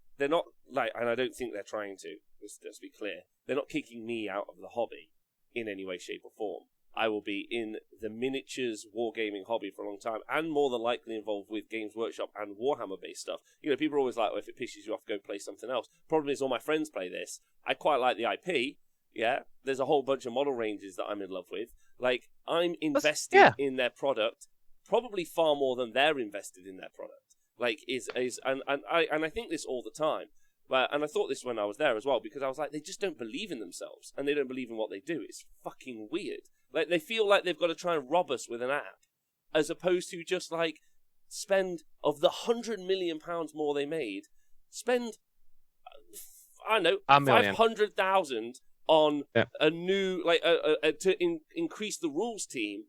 like, and I don't think they're trying to. Let's be clear. They're not kicking me out of the hobby in any way, shape, or form. I will be in the miniatures wargaming hobby for a long time, and more than likely involved with Games Workshop and Warhammer-based stuff. You know, people are always like, well, if it pisses you off, go play something else. Problem is, all my friends play this. I quite like the IP. Yeah, there's a whole bunch of model ranges that I'm in love with. Like, I'm invested in their product, probably far more than they're invested in their product. Like, and I think this all the time. And I thought this when I was there as well, because I was like, they just don't believe in themselves, and they don't believe in what they do. It's fucking weird. Like, they feel like they've got to try and rob us with an app, as opposed to just, like, spend, of the £100 million more they made, spend, I don't know, 500,000 on a new, like, to increase the rules team,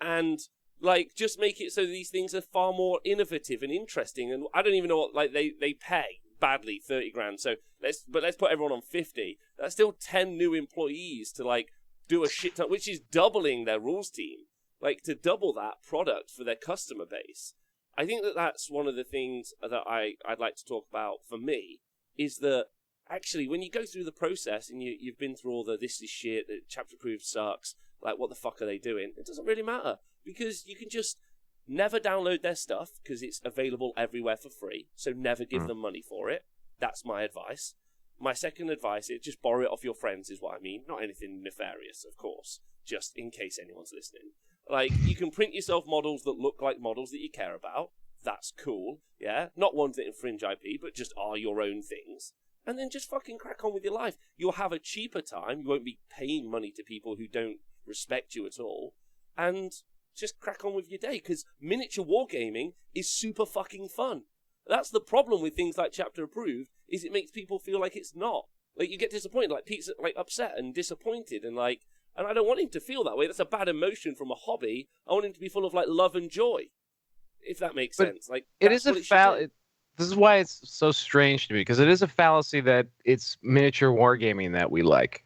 and, like, just make it so these things are far more innovative and interesting. And I don't even know what, like, they pay badly 30 grand. So let's put everyone on 50. That's still 10 new employees to, like, do a shit ton, which is doubling their rules team, like, to double that product for their customer base. I think that's one of the things that I'd like to talk about for me, is that actually when you go through the process and you've been through all the this is shit, the chapter approved sucks, like, what the fuck are they doing? It doesn't really matter, because you can just never download their stuff because it's available everywhere for free, so never give them money for it. That's my advice. My second advice is just borrow it off your friends, is what I mean. Not anything nefarious, of course, just in case anyone's listening. Like, you can print yourself models that look like models that you care about. That's cool, yeah? Not ones that infringe IP, but just are your own things. And then just fucking crack on with your life. You'll have a cheaper time. You won't be paying money to people who don't respect you at all. And just crack on with your day, because miniature wargaming is super fucking fun. That's the problem with things like Chapter Approved, is it makes people feel like it's not. Like, you get disappointed, like Pete's, like, upset and disappointed, and, like, and I don't want him to feel that way. That's a bad emotion from a hobby. I want him to be full of, like, love and joy, if that makes sense. Like,
it is a this is why it's so strange to me, because it is a fallacy that it's miniature wargaming that we like.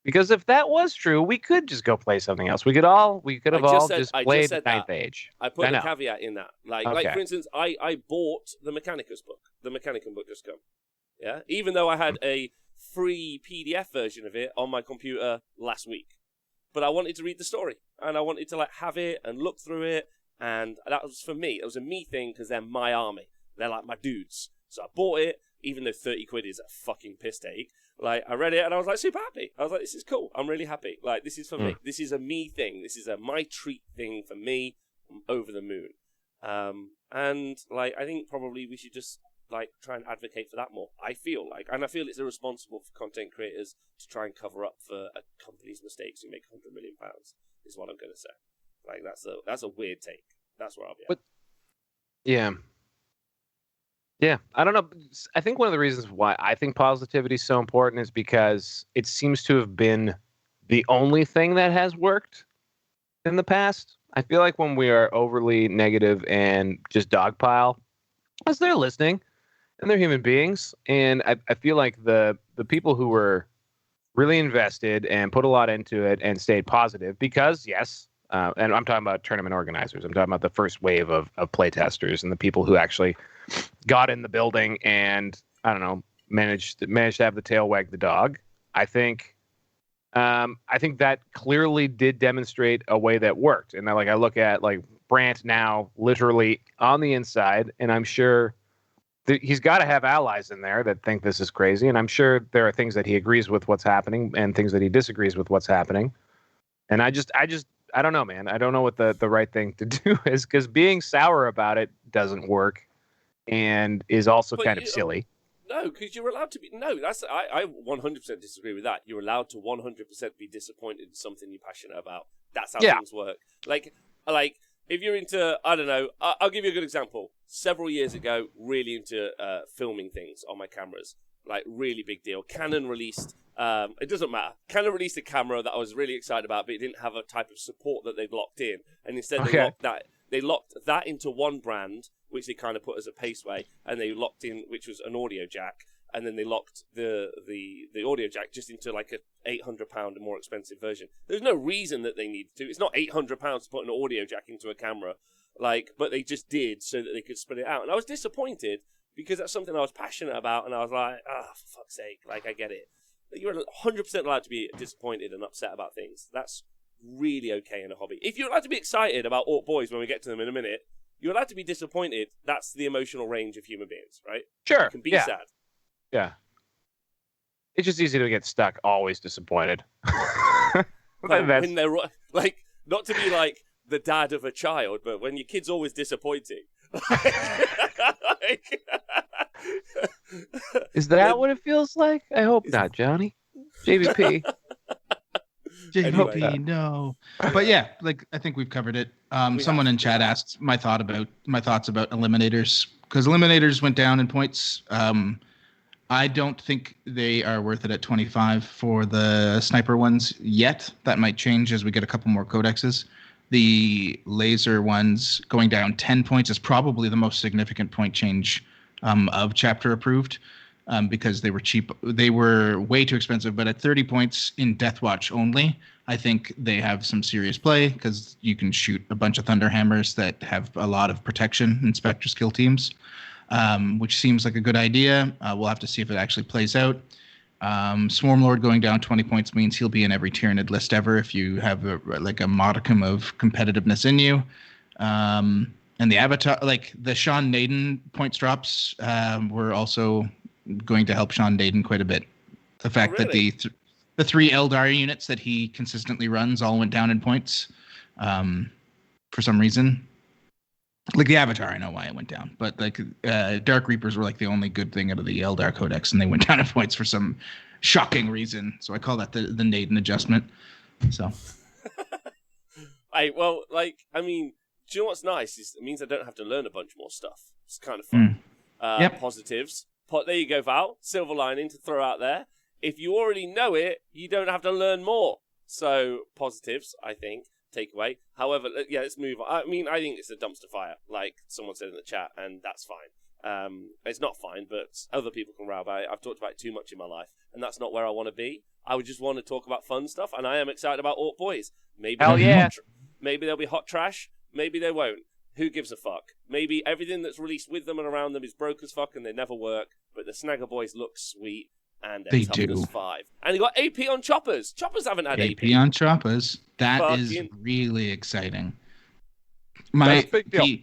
Because if that was true, we could just go play something else. We could have all just played Ninth Age.
I put a caveat in that. Like, for instance, I bought the Mechanicus book. The Mechanicum book just come. Yeah? Even though I had a free PDF version of it on my computer last week. But I wanted to read the story. And I wanted to, like, have it and look through it. And that was for me. It was a me thing, because they're my army. They're like my dudes. So I bought it, even though 30 quid is a fucking piss take. Like, I read it and I was, like, super happy. I was like, this is cool. I'm really happy. Like, this is for me. This is a me thing. This is a my treat thing for me. I'm over the moon. And, like, I think probably we should just, like, try and advocate for that more. I feel it's irresponsible for content creators to try and cover up for a company's mistakes who make £100 million, is what I'm going to say. Like, that's a weird take. That's where I'll be at.
Yeah, I don't know. I think one of the reasons why I think positivity is so important is because it seems to have been the only thing that has worked in the past. I feel like when we are overly negative and just dogpile, as they're listening, and they're human beings, and I feel like the people who were really invested and put a lot into it and stayed positive, because yes, and I'm talking about tournament organizers. I'm talking about the first wave of playtesters and the people who actually got in the building and, I don't know, managed to have the tail wag the dog. I think that clearly did demonstrate a way that worked. And I look at, like, Brant now literally on the inside, and I'm sure he's got to have allies in there that think this is crazy. And I'm sure there are things that he agrees with what's happening and things that he disagrees with what's happening. And I don't know, man. I don't know what the right thing to do is, because being sour about it doesn't work and is also kind of silly.
No, because you're allowed to be. No, I 100% disagree with that. You're allowed to 100% be disappointed in something you're passionate about. That's how things work. Like if you're into, I don't know, I'll give you a good example. Several years ago, really into filming things on my cameras. Like, really big deal. Canon released, it doesn't matter. Canon released a camera that I was really excited about, but it didn't have a type of support that they'd locked in. And instead they locked that into one brand, which they kind of put as a paceway, and they locked in, which was an audio jack. and then they locked the audio jack just into like a £800 more expensive version. There's no reason that they needed to. It's not £800 to put an audio jack into a camera, but they just did so that they could split it out. And I was disappointed because that's something I was passionate about, and I was like, for fuck's sake, I get it. You're 100% allowed to be disappointed and upset about things. That's really okay in a hobby. If you're allowed to be excited about Orc Boys when we get to them in a minute, you're allowed to be disappointed. That's the emotional range of human beings, right?
Sure.
You can be sad.
Yeah. It's just easy to get stuck always disappointed.
When they're not to be like the dad of a child, but when your kid's always disappointing.
Is that what it feels like? I hope not, Johnny. JVP.
JVP, anyway. No. But yeah, I think we've covered it. Someone in chat asked my thoughts about eliminators, because eliminators went down in points. I don't think they are worth it at 25 for the sniper ones yet. That might change as we get a couple more codexes. The laser ones going down 10 points is probably the most significant point change of chapter approved, because they were cheap. They were way too expensive, but at 30 points in Deathwatch only, I think they have some serious play, because you can shoot a bunch of Thunderhammers that have a lot of protection in Spectre skill teams, which seems like a good idea. We'll have to see if it actually plays out. Swarmlord going down 20 points means he'll be in every Tyranid list ever if you have a modicum of competitiveness in you. And the Avatar, the Sean Naden points drops, were also going to help Sean Naden quite a bit. The fact that the 3 Eldar units that he consistently runs all went down in points for some reason. Like the Avatar, I know why it went down, but Dark Reapers were the only good thing out of the Eldar Codex, and they went down in points for some shocking reason. So I call that the Naden adjustment. So,
do you know what's nice? It means I don't have to learn a bunch more stuff. It's kind of fun.
Yep.
Positives. There you go, Val. Silver lining to throw out there. If you already know it, you don't have to learn more. So positives, I think. Takeaway. However, let's move on. I think it's a dumpster fire, like someone said in the chat, and that's fine. It's not fine, but other people can row about it. I've talked about it too much in my life, and that's not where I want to be. I would just want to talk about fun stuff, and I am excited about Orc Boys. Maybe maybe they'll be hot trash. Maybe they won't. Who gives a fuck? Maybe everything that's released with them and around them is broke as fuck, and they never work. But the Snagger Boys look sweet. And they do. 5. And they got AP on choppers. Choppers haven't had AP.
AP on choppers. That is really exciting.
That's a big deal.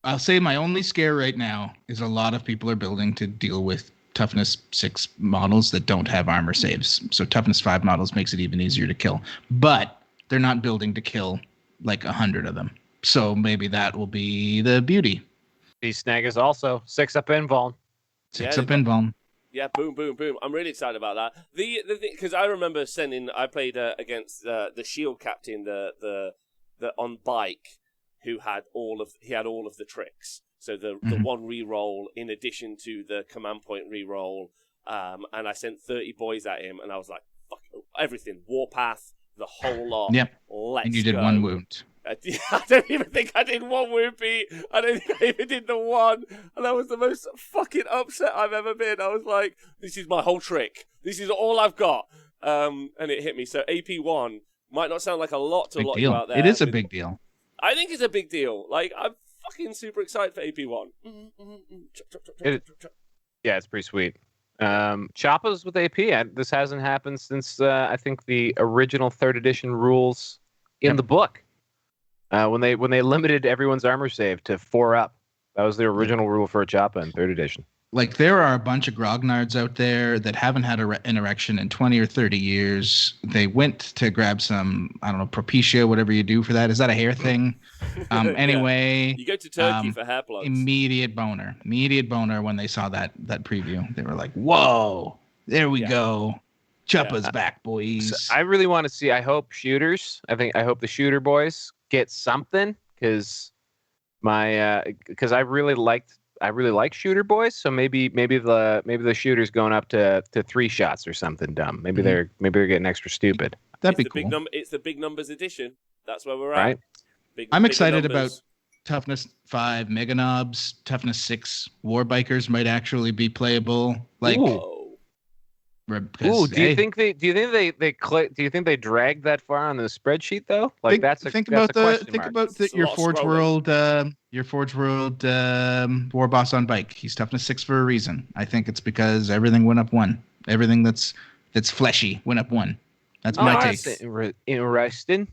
I'll say my only scare right now is a lot of people are building to deal with toughness 6 models that don't have armor saves. So toughness 5 models makes it even easier to kill. But they're not building to kill 100 of them. So maybe that will be the beauty.
These snaggers also 6 up invuln.
6 up invuln.
Yeah, boom, boom, boom. I'm really excited about that. The thing, because I remember I played against the Shield captain, the on bike, who had all of the tricks. So the one reroll in addition to the command point reroll, and I sent 30 boys at him, and I was like, fuck everything, Warpath, the whole lot.
Yep.
Let's
and you did
go.
1 wound.
I don't even think I did 1 wound, Pete. I don't think I even did the 1. And that was the most fucking upset I've ever been. I was like, this is my whole trick. This is all I've got. And it hit me. So AP1 might not sound like a lot to a lot of you out there.
It is a big deal.
I think it's a big deal. I'm fucking super excited for AP1.
Yeah, it's pretty sweet. Choppas with AP. This hasn't happened since, I think, the original 3rd edition rules in the book. When they limited everyone's armor save to 4 up. That was the original rule for a Choppa in 3rd edition.
There are a bunch of grognards out there that haven't had an erection in 20 or 30 years. They went to grab some, I don't know, Propecia, whatever you do for that. Is that a hair thing? Anyway.
You go to Turkey for hair plugs.
Immediate boner when they saw that preview. They were like, whoa, there we go. Choppa's back, boys.
So I really want to see, I hope the shooter boys get something, because I really like shooter boys, so maybe the shooter's going up to 3 shots or something dumb. Maybe they're getting extra stupid.
That'd be cool.
It's the big numbers edition. That's where we're at.
Right.
I'm excited about toughness 5 Mega Knobs, toughness 6 War Bikers might actually be playable. Like,
do you think they dragged that far on the spreadsheet though? Like
think about your Forge World War Boss on bike. He's toughness 6 for a reason. I think it's because everything went up 1. Everything that's fleshy went up 1. That's my take.
Interesting.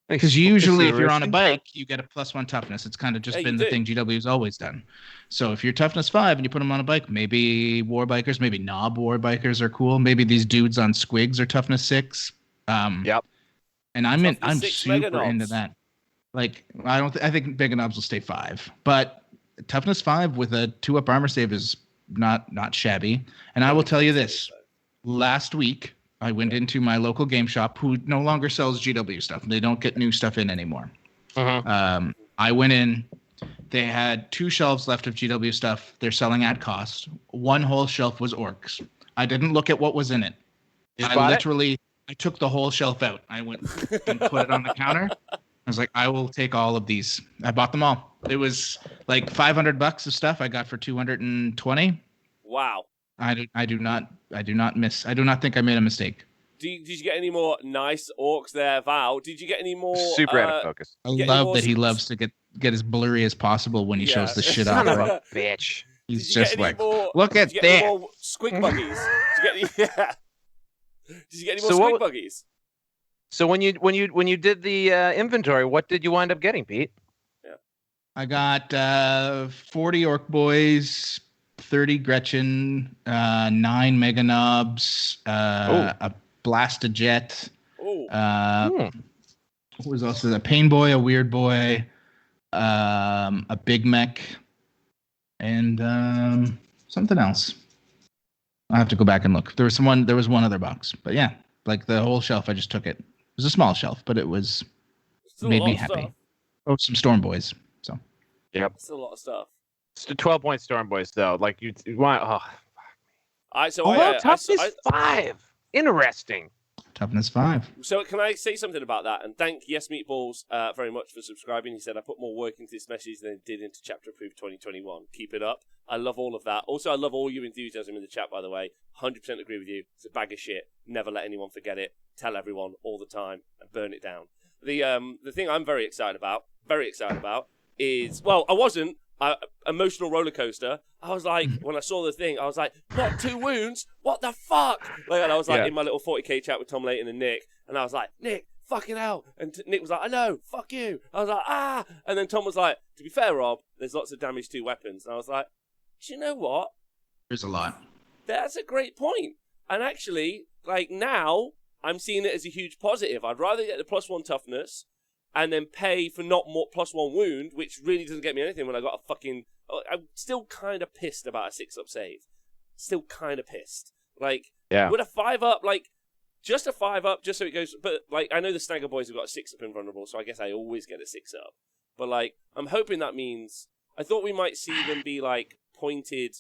Because usually, if you're on a bike, you get a +1 toughness. It's kind of just been the thing GW's always done. So if you're toughness 5 and you put them on a bike, maybe War Bikers, maybe Knob War Bikers are cool. Maybe these dudes on Squigs are toughness 6.
Yep.
And I'm super into that. Like, I think Mega Knobs will stay 5, but toughness 5 with a 2-up armor save is not shabby. And I will tell you this: last week, I went into my local game shop, who no longer sells GW stuff. They don't get new stuff in anymore. I went in. They had 2 shelves left of GW stuff. They're selling at cost. 1 whole shelf was orcs. I didn't look at what was in it. I took the whole shelf out. I went and put it on the counter. I was like, I will take all of these. I bought them all. It was like $500 of stuff I got for $220.
Wow.
I do not miss. I do not think I made a mistake.
Did you get any more nice orcs there, Val? Did you get any more?
Super out of focus.
I love that he loves to get as blurry as possible when he shows the shit off.
Son of a bitch.
He's just like, look at that.
Any more squig buggies? Did you get any more squig buggies?
So when you did the inventory, what did you wind up getting, Pete?
Yeah.
I got 40 Orc Boys, 30 Gretchen, 9 Mega Knobs, a Blastajet. What was also a Pain Boy, a Weird Boy, a Big Mech, and something else. I'll have to go back and look. There was one other box, but yeah, like the whole shelf, I just took it. It was a small shelf, but it made me happy.
Stuff.
Oh, some Storm Boys. So.
Yep.
It's a lot of stuff.
It's the 12-point Storm Boys, though. Like you want. Oh,
toughness
5. Interesting.
Toughness 5.
So can I say something about that? And thank Yes Meatballs very much for subscribing. He said, I put more work into this message than I did into Chapter Approved 2021. Keep it up. I love all of that. Also, I love all your enthusiasm in the chat, by the way. 100% agree with you. It's a bag of shit. Never let anyone forget it. Tell everyone all the time and burn it down. The thing I'm very excited about is, well, I wasn't. Emotional roller coaster. I was like, when I saw the thing, I was like, not 2 wounds? What the fuck? Like, and I was like in my little 40k chat with Tom Layton and Nick, and I was like, Nick, fucking hell. And Nick was like, I know, fuck you. I was like, ah. And then Tom was like, to be fair, Rob, there's lots of damage to weapons. And I was like, do you know what?
There's a lot.
That's a great point. And actually, like now, I'm seeing it as a huge positive. I'd rather get the +1 toughness and then pay for not more +1 wound, which really doesn't get me anything when I got a fucking... I'm still kind of pissed about a 6-up save. Still kind of pissed. Like, with a 5-up, like, just a 5-up, just so it goes... But, like, I know the Snagger Boys have got a 6-up invulnerable, so I guess I always get a 6-up. But, like, I'm hoping that means... I thought we might see them be, like, pointed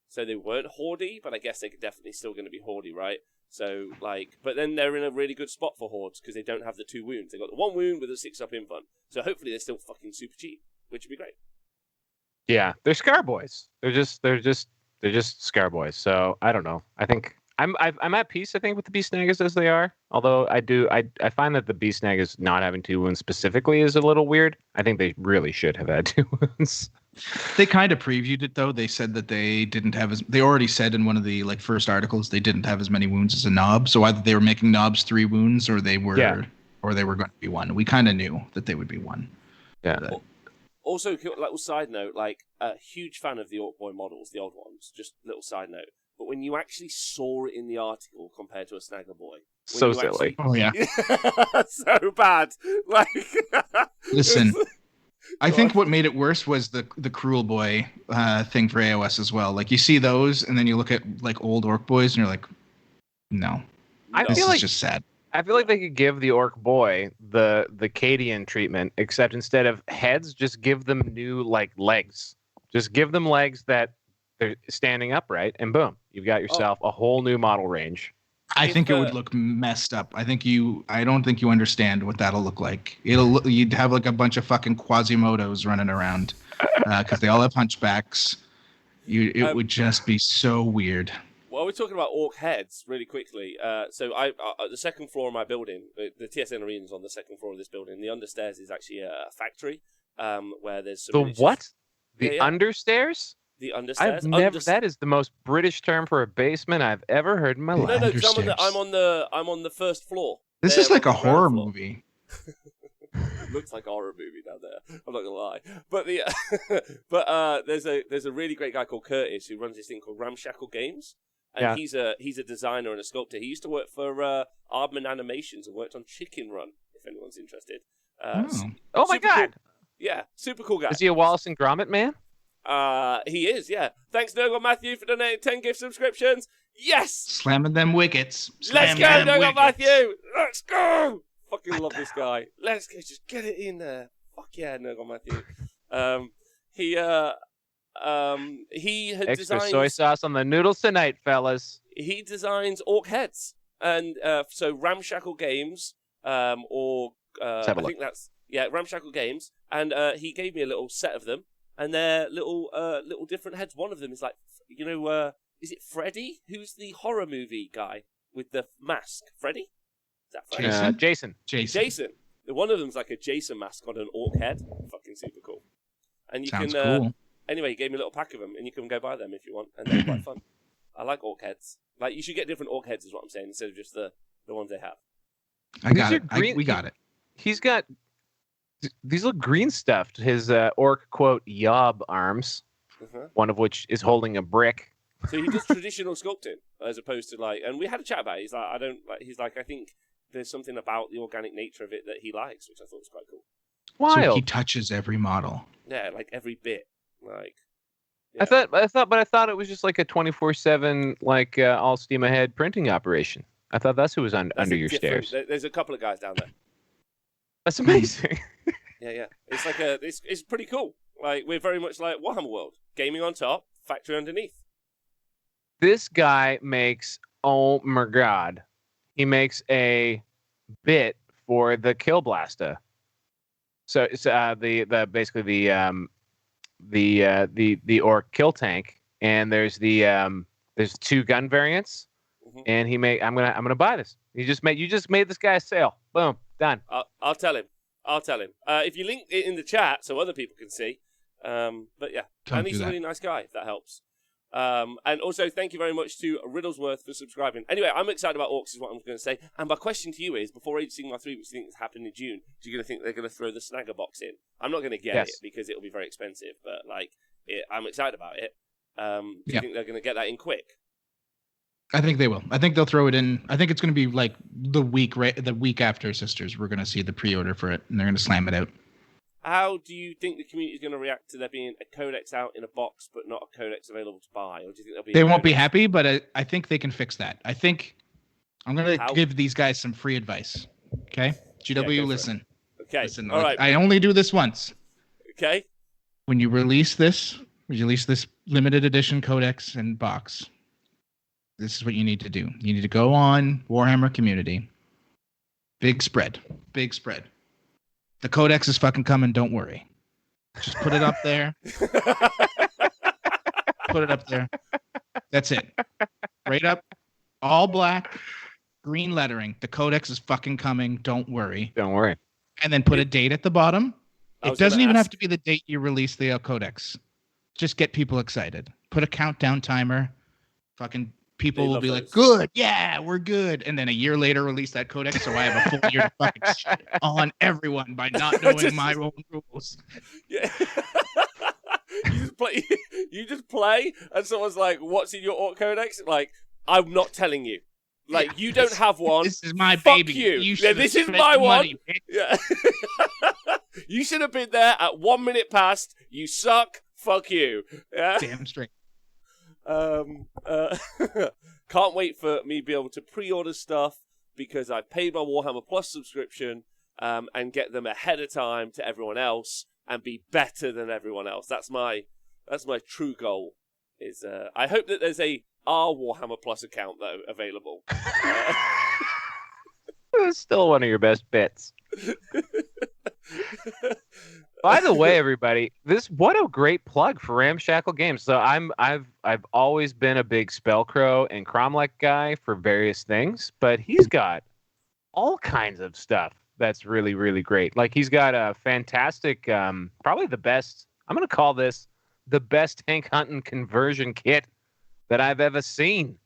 so they weren't hoardy, but I guess they're definitely still going to be hoardy, right? So, like, but then they're in a really good spot for hordes because they don't have the 2 wounds. They got the 1 wound with a 6-up invuln. So hopefully they're still fucking super cheap, which would be great.
Yeah, they're Scar Boys. They're just Scar Boys. So I don't know. I think I'm at peace. I think with the Beast Snaggers as they are. Although I find that the Beast Snaggers not having 2 wounds specifically is a little weird. I think they really should have had 2 wounds.
They kind of previewed it though. They said that they didn't have they already said in one of the like first articles they didn't have as many wounds as a Knob. So either they were making Knobs 3 wounds or they were going to be 1. We kind of knew that they would be 1.
Yeah.
Also, little side note, like a huge fan of the Orc Boy models, the old ones. Just little side note. But when you actually saw it in the article compared to a Snagger Boy,
so silly.
Oh yeah.
So bad. Like,
listen. I think what made it worse was the Cruel Boy thing for AOS as well. Like you see those, and then you look at like old Orc Boys, and you're like, no, this is just sad.
I feel like they could give the Orc Boy the Cadian treatment, except instead of heads, just give them new like legs. Just give them legs that they're standing upright, and boom, you've got yourself a whole new model range.
I think it would look messed up. I don't think you understand what that'll look like. You'd have like a bunch of fucking Quasimodos running around because they all have hunchbacks. It would just be so weird.
Well, we're talking about orc heads really quickly. So I the second floor of my building, the TSN Arena is on the second floor of this building. The understairs is actually a factory where there's some
the what? The understairs?
The understairs.
That is the most British term for a basement I've ever heard in my life.
No, because I'm on the first floor.
This is like a horror movie.
It looks like a horror movie down there. I'm not gonna lie, but there's a really great guy called Curtis who runs this thing called Ramshackle Games, and he's a designer and a sculptor. He used to work for Aardman Animations and worked on Chicken Run. If anyone's interested.
Oh my god!
Cool. Yeah, super cool guy.
Is he a Wallace and Gromit man?
He is, yeah. Thanks, Nurgle Matthew, for donating 10 gift subscriptions. Yes!
Slamming them wickets.
Let's go, Nurgle Matthew! Let's go! Fucking love this guy. Let's go, just get it in there. Fuck yeah, Nurgle Matthew. He had
extra soy sauce on the noodles tonight, fellas.
He designs orc heads. And so Ramshackle Games, I think that's, Ramshackle Games. And he gave me a little set of them. And they're little different heads. One of them is like, is it Freddy? Who's the horror movie guy with the mask? Freddy? Is that Freddy?
Jason.
One of them's like a Jason mask on an orc head. Fucking super cool. And you
Sounds
can.
Cool.
Anyway, he gave me a little pack of them, and you can go buy them if you want, and they're quite fun. I like orc heads. Like you should get different orc heads, is what I'm saying, instead of just the ones they have.
I got it. We got it.
He's got. These look green stuffed. His orc quote yob arms, one of which is holding a brick.
So he does traditional sculpting as opposed to like, and we had a chat about it. He's like, I think there's something about the organic nature of it that he likes, which I thought was quite cool.
Wild.
So he touches every model.
Yeah, like every bit. Like,
yeah. I thought it was just like a 24/7 like all steam ahead printing operation. I thought that's who was under your stairs.
There's a couple of guys down there.
That's amazing.
Yeah. It's like it's pretty cool. Like we're very much like Warhammer World. Gaming on top, factory underneath.
This guy makes, oh my god, he makes a bit for the Kill Blaster. So it's basically the orc kill tank, and there's there's 2 gun variants, and I'm gonna buy this. You just made this guy a sale. Boom, done.
I'll tell him. If you link it in the chat so other people can see. But yeah, and he's a really nice guy, if that helps. And also, thank you very much to Riddlesworth for subscribing. Anyway, I'm excited about orcs, is what I'm going to say. And my question to you is, before Age of Sigmar 3, which I think is happening in June, do you think they're going to throw the Snagger box in? I'm not going to get it because it'll be very expensive, but I'm excited about it. Do you think they're going to get that in quick?
I think they will. I think they'll throw it in. I think it's going to be like the week after Sisters. We're going to see the pre-order for it, and they're going to slam it out.
How do you think the community is going to react to there being a codex out in a box, but not a codex available to buy? Or do you think
they won't be happy? But I think they can fix that. I think I'm going to give these guys some free advice. Okay, GW, listen.
Okay,
listen.
All right.
I only do this once.
Okay.
When you release this limited edition codex and box, this is what you need to do. You need to go on Warhammer Community. Big spread. The codex is fucking coming. Don't worry. Just put it up there. Put it up there. That's it. Right up. All black. Green lettering. The codex is fucking coming. Don't worry. And then put a date at the bottom. It doesn't even have to be the date you release the codex. Just get people excited. Put a countdown timer. Fucking people will be like, good, yeah, we're good. And then a year later, release that codex, so I have a full year to fucking shit on everyone by not knowing my own rules.
Yeah. you just play, and someone's like, what's in your orc codex? Like, I'm not telling you. Like, you don't have one.
This is my
Fuck
baby.
You. This is my one. Yeah. You should have been there at 1 minute past. You suck. Fuck you. Yeah.
Damn straight.
Can't wait for me to be able to pre-order stuff because I've paid my Warhammer Plus subscription and get them ahead of time to everyone else and be better than everyone else. That's my true goal. I hope that there's a our Warhammer Plus account, though, available.
It's still one of your best bits. By the way, everybody, what a great plug for Ramshackle Games. So I've always been a big Spellcrow and Cromlech guy for various things, but he's got all kinds of stuff that's really, really great. Like he's got a fantastic, probably the best. I'm going to call this the best tank hunting conversion kit that I've ever seen.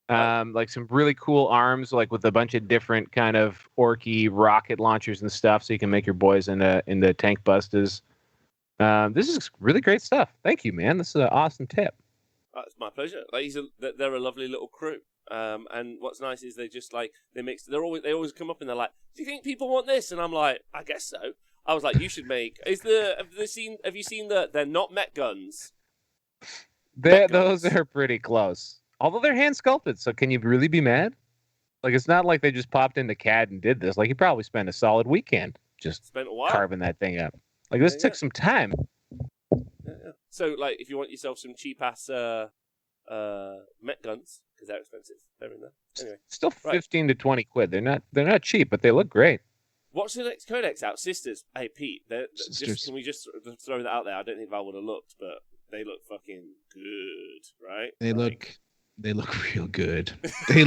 Like some really cool arms, like with a bunch of different kind of orky rocket launchers and stuff, so you can make your boys into tank busters. This is really great stuff. Thank you, man. This is an awesome tip.
It's my pleasure. Like they're a lovely little crew. And what's nice is they just like they always come up and they're like, "Do you think people want this?" And I'm like, "I guess so." I was like, "You should make." Have you seen they're not Met guns?
Those are pretty close. Although they're hand sculpted, so can you really be mad? Like it's not like they just popped into CAD and did this. Like you probably spent a solid weekend just carving that thing up. Like this took some time.
Yeah. So like if you want yourself some cheap ass Met guns, because they're expensive, they're in there. Anyway,
still 15 to 20 quid. They're not cheap, but they look great.
What's the next codex out? Sisters. Hey Pete, can we just throw that out there? I don't think Val would have looked, but they look fucking good, right? They
look real good. They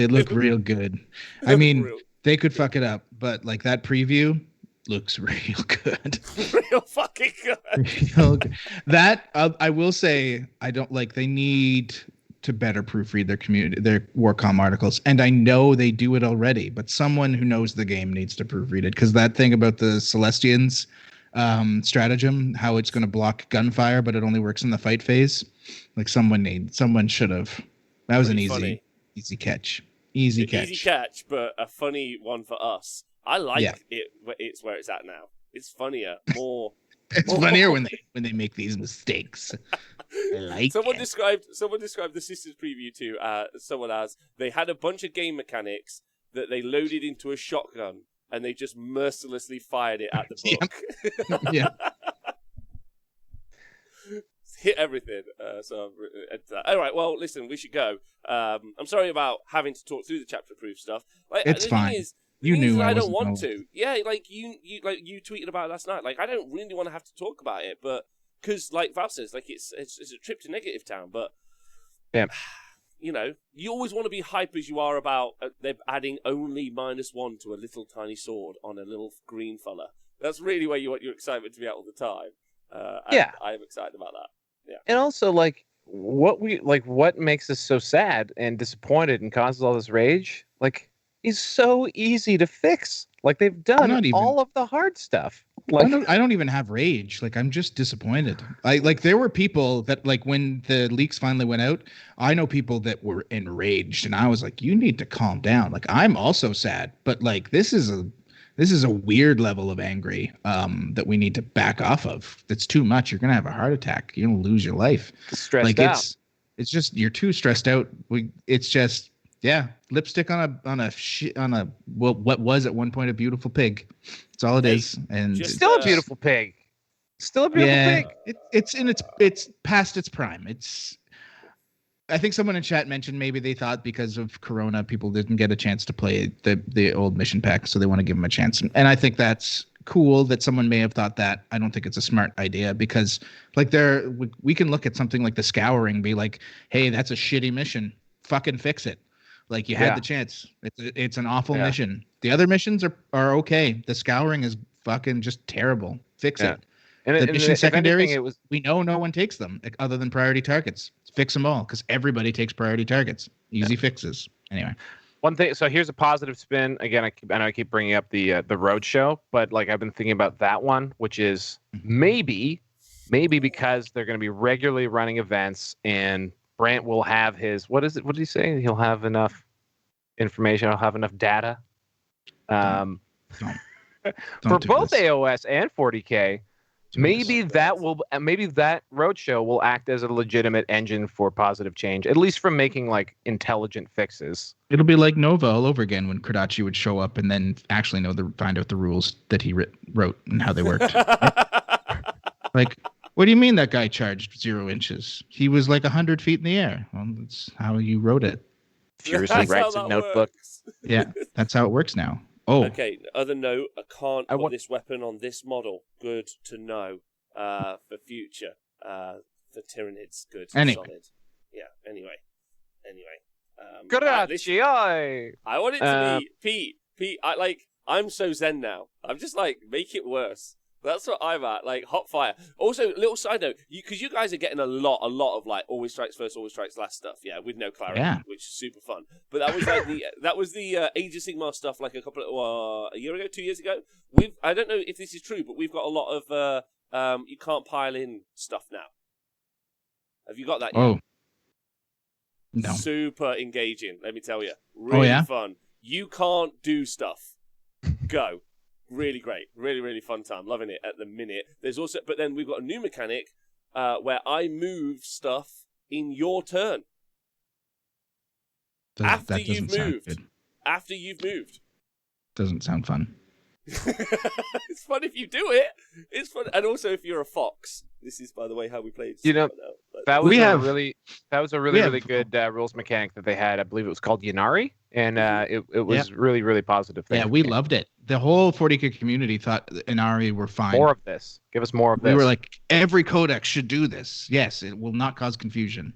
look real good. I mean, they could fuck it up, but like that preview looks real good.
Real fucking good.
Real good. That I will say, I don't like. They need to better proofread their Warcom articles, and I know they do it already. But someone who knows the game needs to proofread it, because that thing about the Celestians stratagem, how it's going to block gunfire, but it only works in the fight phase. Like someone should have. That was
pretty
an
funny.
easy catch. Easy catch,
but a funny one for us. I like it. It's where it's at now. It's funnier, more.
It's funnier when they make these mistakes. I like
someone described the Sisters preview to someone as they had a bunch of game mechanics that they loaded into a shotgun and they just mercilessly fired it at the book.
Yeah.
Hit everything. All right. Well, listen, we should go. I'm sorry about having to talk through the chapter proof stuff. Like,
it's fine. You knew
I don't want to. Yeah, like you tweeted about it last night. Like I don't really want to have to talk about it, but because like Val says, like it's a trip to Negative Town, but
yeah.
You know, you always want to be hype as you are about they're adding only -1 to a little tiny sword on a little green fella. That's really where you want your excitement to be at all the time.
Yeah,
I am excited about that. Yeah,
and also like what makes us so sad and disappointed and causes all this rage, like, is so easy to fix. Like they've done all of the hard stuff. Like
I don't even have rage. Like I'm just disappointed. There were people that like when the leaks finally went out, I know people that were enraged, and I was like, you need to calm down. Like I'm also sad, but like this is a weird level of angry that we need to back off of. That's too much. You're gonna have a heart attack. You're gonna lose your life.
Stressed out.
It's just you're too stressed out. It's just. Yeah, lipstick on a what was at one point a beautiful pig. That's all it is, and
still a beautiful pig. Still a beautiful pig.
It's past its prime. I think someone in chat mentioned maybe they thought because of Corona people didn't get a chance to play the old mission pack, so they want to give them a chance. And I think that's cool that someone may have thought that. I don't think it's a smart idea because like we can look at something like the Scouring, and be like, hey, that's a shitty mission. Fucking fix it. Like you had the chance. It's an awful mission. The other missions are okay. The Scouring is fucking just terrible. Fix it. And the mission secondaries, we know no one takes them other than priority targets. Fix them all because everybody takes priority targets. Easy fixes. Anyway.
One thing. So here's a positive spin. Again, I know I keep bringing up the Roadshow, but like I've been thinking about that one, which is maybe because they're going to be regularly running events and Brant will have his, what did he say? He'll have enough information. He'll have enough data
Don't
for both AOS and 40K. Maybe that Roadshow will act as a legitimate engine for positive change, at least from making like intelligent fixes.
It'll be like Nova all over again when Kodachi would show up and then actually find out the rules that he wrote and how they worked. Like What do you mean that guy charged 0 inches? He was like 100 feet in the air. Well, that's how you wrote it.
Furiously writes a notebook.
Yeah, that's how it works now. Oh.
Okay, other note, I can't put this weapon on this model. Good to know for future. For Tyranids, good.
Anyway.
Solid. Yeah, anyway.
Grazie.
I want it to be... Pete, I'm so zen now. I'm just like, make it worse. That's what I'm at, like hot fire. Also, little side note, because you guys are getting a lot of like always strikes first, always strikes last stuff, yeah, with no clarity, which is super fun. But that was like the Age of Sigmar stuff, like a year ago, 2 years ago. I don't know if this is true, but we've got a lot of you can't pile in stuff now. Have you got that yet?
Oh, no.
Super engaging, let me tell you. Really fun. You can't do stuff. Go. Really great. Really, really fun time. Loving it at the minute. There's also, but then we've got a new mechanic where I move stuff in your turn. After you've moved.
Doesn't sound fun.
It's fun if you do it. It's fun. And also if you're a fox. This is, by the way, how we played.
That was a really good rules mechanic that they had. I believe it was called Yanari, and it was really, really positive.
Yeah, we loved it. The whole 40K community thought Yanari were fine.
More of this. Give us more of this.
We were like, every codex should do this. Yes, it will not cause confusion.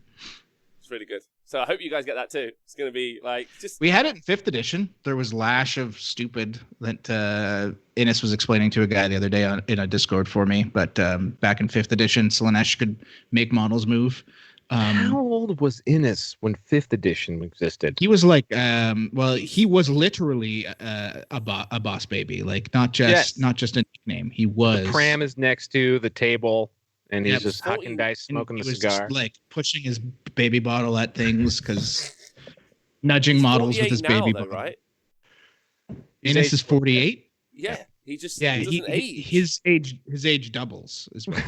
It's really good. So I hope you guys get that too. It's going to be like just...
We had it in 5th edition. There was Lash of Stupid that Innes was explaining to a guy the other day in a Discord for me. But back in 5th edition, Slaanesh could make models move.
How old was Innes when 5th edition existed?
He was like, he was literally a boss baby. Like not just a nickname. He was.
The pram is next to the table. And he's just hucking dice, smoking the cigar.
Just, like pushing his baby bottle at things, because nudging models with his baby bottle. Right? Innes is 48.
Yeah, he just
doesn't age. His age doubles as well.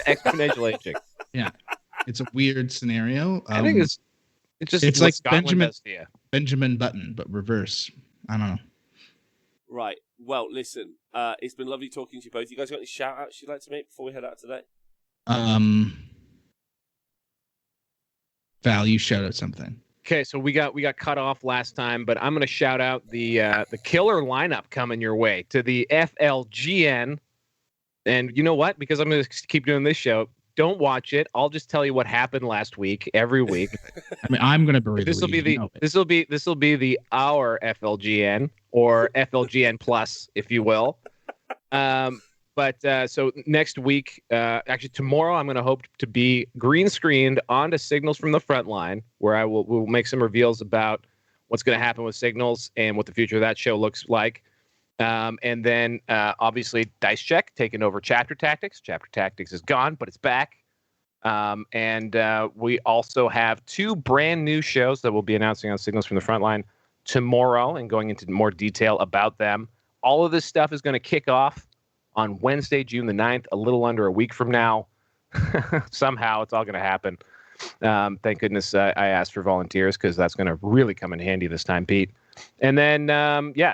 Exponential aging.
Yeah, it's a weird scenario.
I think it's
like Benjamin Button, but reverse. I don't know.
Right. Well, listen. It's been lovely talking to you both. You guys got any shout outs you'd like to make before we head out today?
Val, you shout out something.
Okay, so we got cut off last time, but I'm going to shout out the killer lineup coming your way to the FLGN. And you know what? Because I'm going to keep doing this show. Don't watch it. I'll just tell you what happened last week, every week.
I mean, I'm going to bury
this will be the our FLGN, or FLGN plus, if you will. But so next week, actually tomorrow, I'm going to hope to be green screened onto Signals from the front line, where we'll make some reveals about what's going to happen with Signals and what the future of that show looks like. And then obviously Dice Check taking over Chapter Tactics. Chapter Tactics is gone, but it's back. And we also have 2 brand new shows that we'll be announcing on Signals from the Frontline tomorrow and going into more detail about them. All of this stuff is going to kick off on Wednesday, June the 9th, a little under a week from now. Somehow it's all going to happen. Thank goodness I asked for volunteers, because that's going to really come in handy this time, Pete. And then,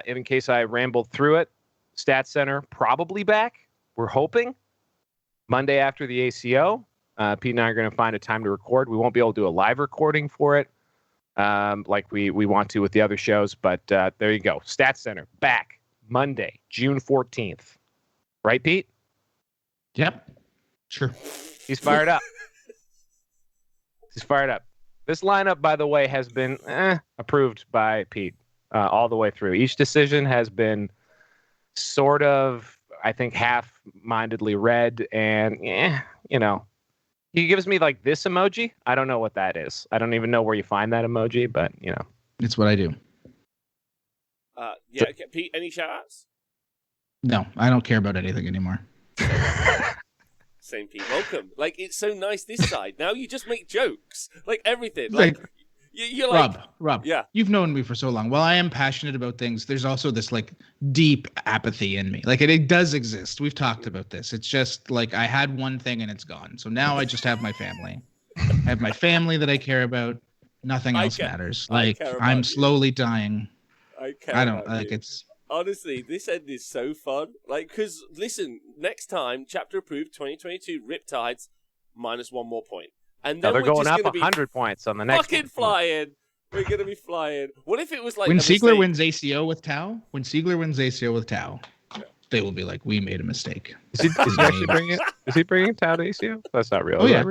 in case I rambled through it, Stat Center probably back. We're hoping Monday after the ACO. Pete and I are going to find a time to record. We won't be able to do a live recording for it like we want to with the other shows. But there you go. Stat Center back Monday, June 14th. Right, Pete?
Yep. Sure.
He's fired up. He's fired up. This lineup, by the way, has been approved by Pete all the way through. Each decision has been sort of, I think, half-mindedly read, and he gives me like this emoji. I don't know what that is. I don't even know where you find that emoji, but
it's what I do.
Okay, Pete, any shout-outs?
No, I don't care about anything anymore.
Same, Pete. Welcome. Like, it's so nice this side. Now you just make jokes. Like, everything. Like you're like...
Rob.
Yeah.
You've known me for so long. While I am passionate about things, there's also this, like, deep apathy in me. Like, it does exist. We've talked about this. It's just, like, I had one thing and it's gone. So now I just have my family. I have my family that I care about. Nothing else matters. Like, I'm slowly dying.
I don't
like, it's...
Honestly, this end is so fun. Like, because, listen, next time, chapter approved 2022 Riptides, minus one more point. And then
they're
we're
going
just
up
going to be
100 points on the next
fucking flying. We're going to be flying. What if it was like
when Siegler wins ACO with Tau? When Siegler wins ACO with Tau, they will be like, we made a mistake.
Is he actually bringing it? Is he bringing Tau to ACO? That's not real.
Oh, yeah.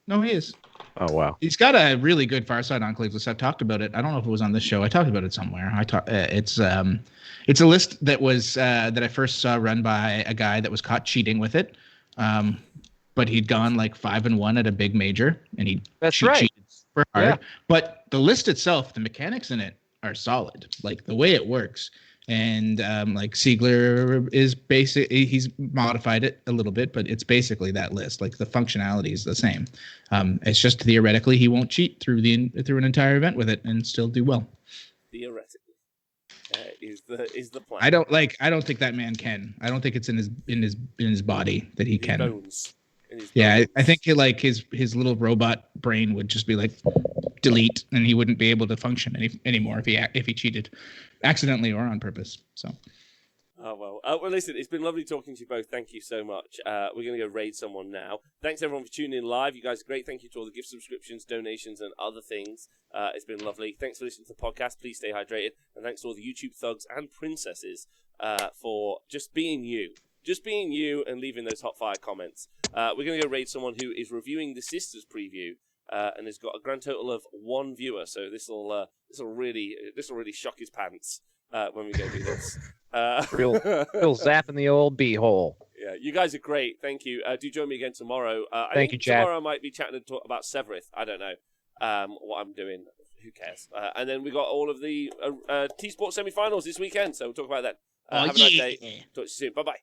No, he is.
Oh, wow.
He's got a really good Farside Enclave list. I've talked about it. I don't know if it was on this show. I talked about it somewhere. It's a list that was that I first saw run by a guy that was caught cheating with it. But he'd gone like 5-1 at a big major, and he cheated super hard. Yeah. But the list itself, the mechanics in it are solid. Like the way it works. And like Siegler is he's modified it a little bit, but it's basically that list. Like the functionality is the same. It's just theoretically he won't cheat through an entire event with it and still do well.
Theoretically, is the plan.
I don't think that man can. I don't think it's in his body that he can.
Bones.
Yeah, I think his little robot brain would just be like delete, and he wouldn't be able to function anymore if he cheated, accidentally or on purpose. So.
Oh well. Well, listen, it's been lovely talking to you both. Thank you so much. We're going to go raid someone now. Thanks everyone for tuning in live. You guys are great. Thank you to all the gift subscriptions, donations, and other things. It's been lovely. Thanks for listening to the podcast. Please stay hydrated, and thanks to all the YouTube thugs and princesses for just being you. Just being you and leaving those hot fire comments. We're going to go raid someone who is reviewing the Sisters preview and has got a grand total of 1 viewer. So this will really shock his pants when we go do this.
Real zap in the old beehole.
Yeah, you guys are great. Thank you. Do join me again tomorrow.
Thank you, Chad.
Tomorrow I might be chatting and talk about Severith. I don't know what I'm doing. Who cares? And then we got all of the T-Sport semi-finals this weekend. So we'll talk about that. Have a nice day. Talk to you soon. Bye-bye.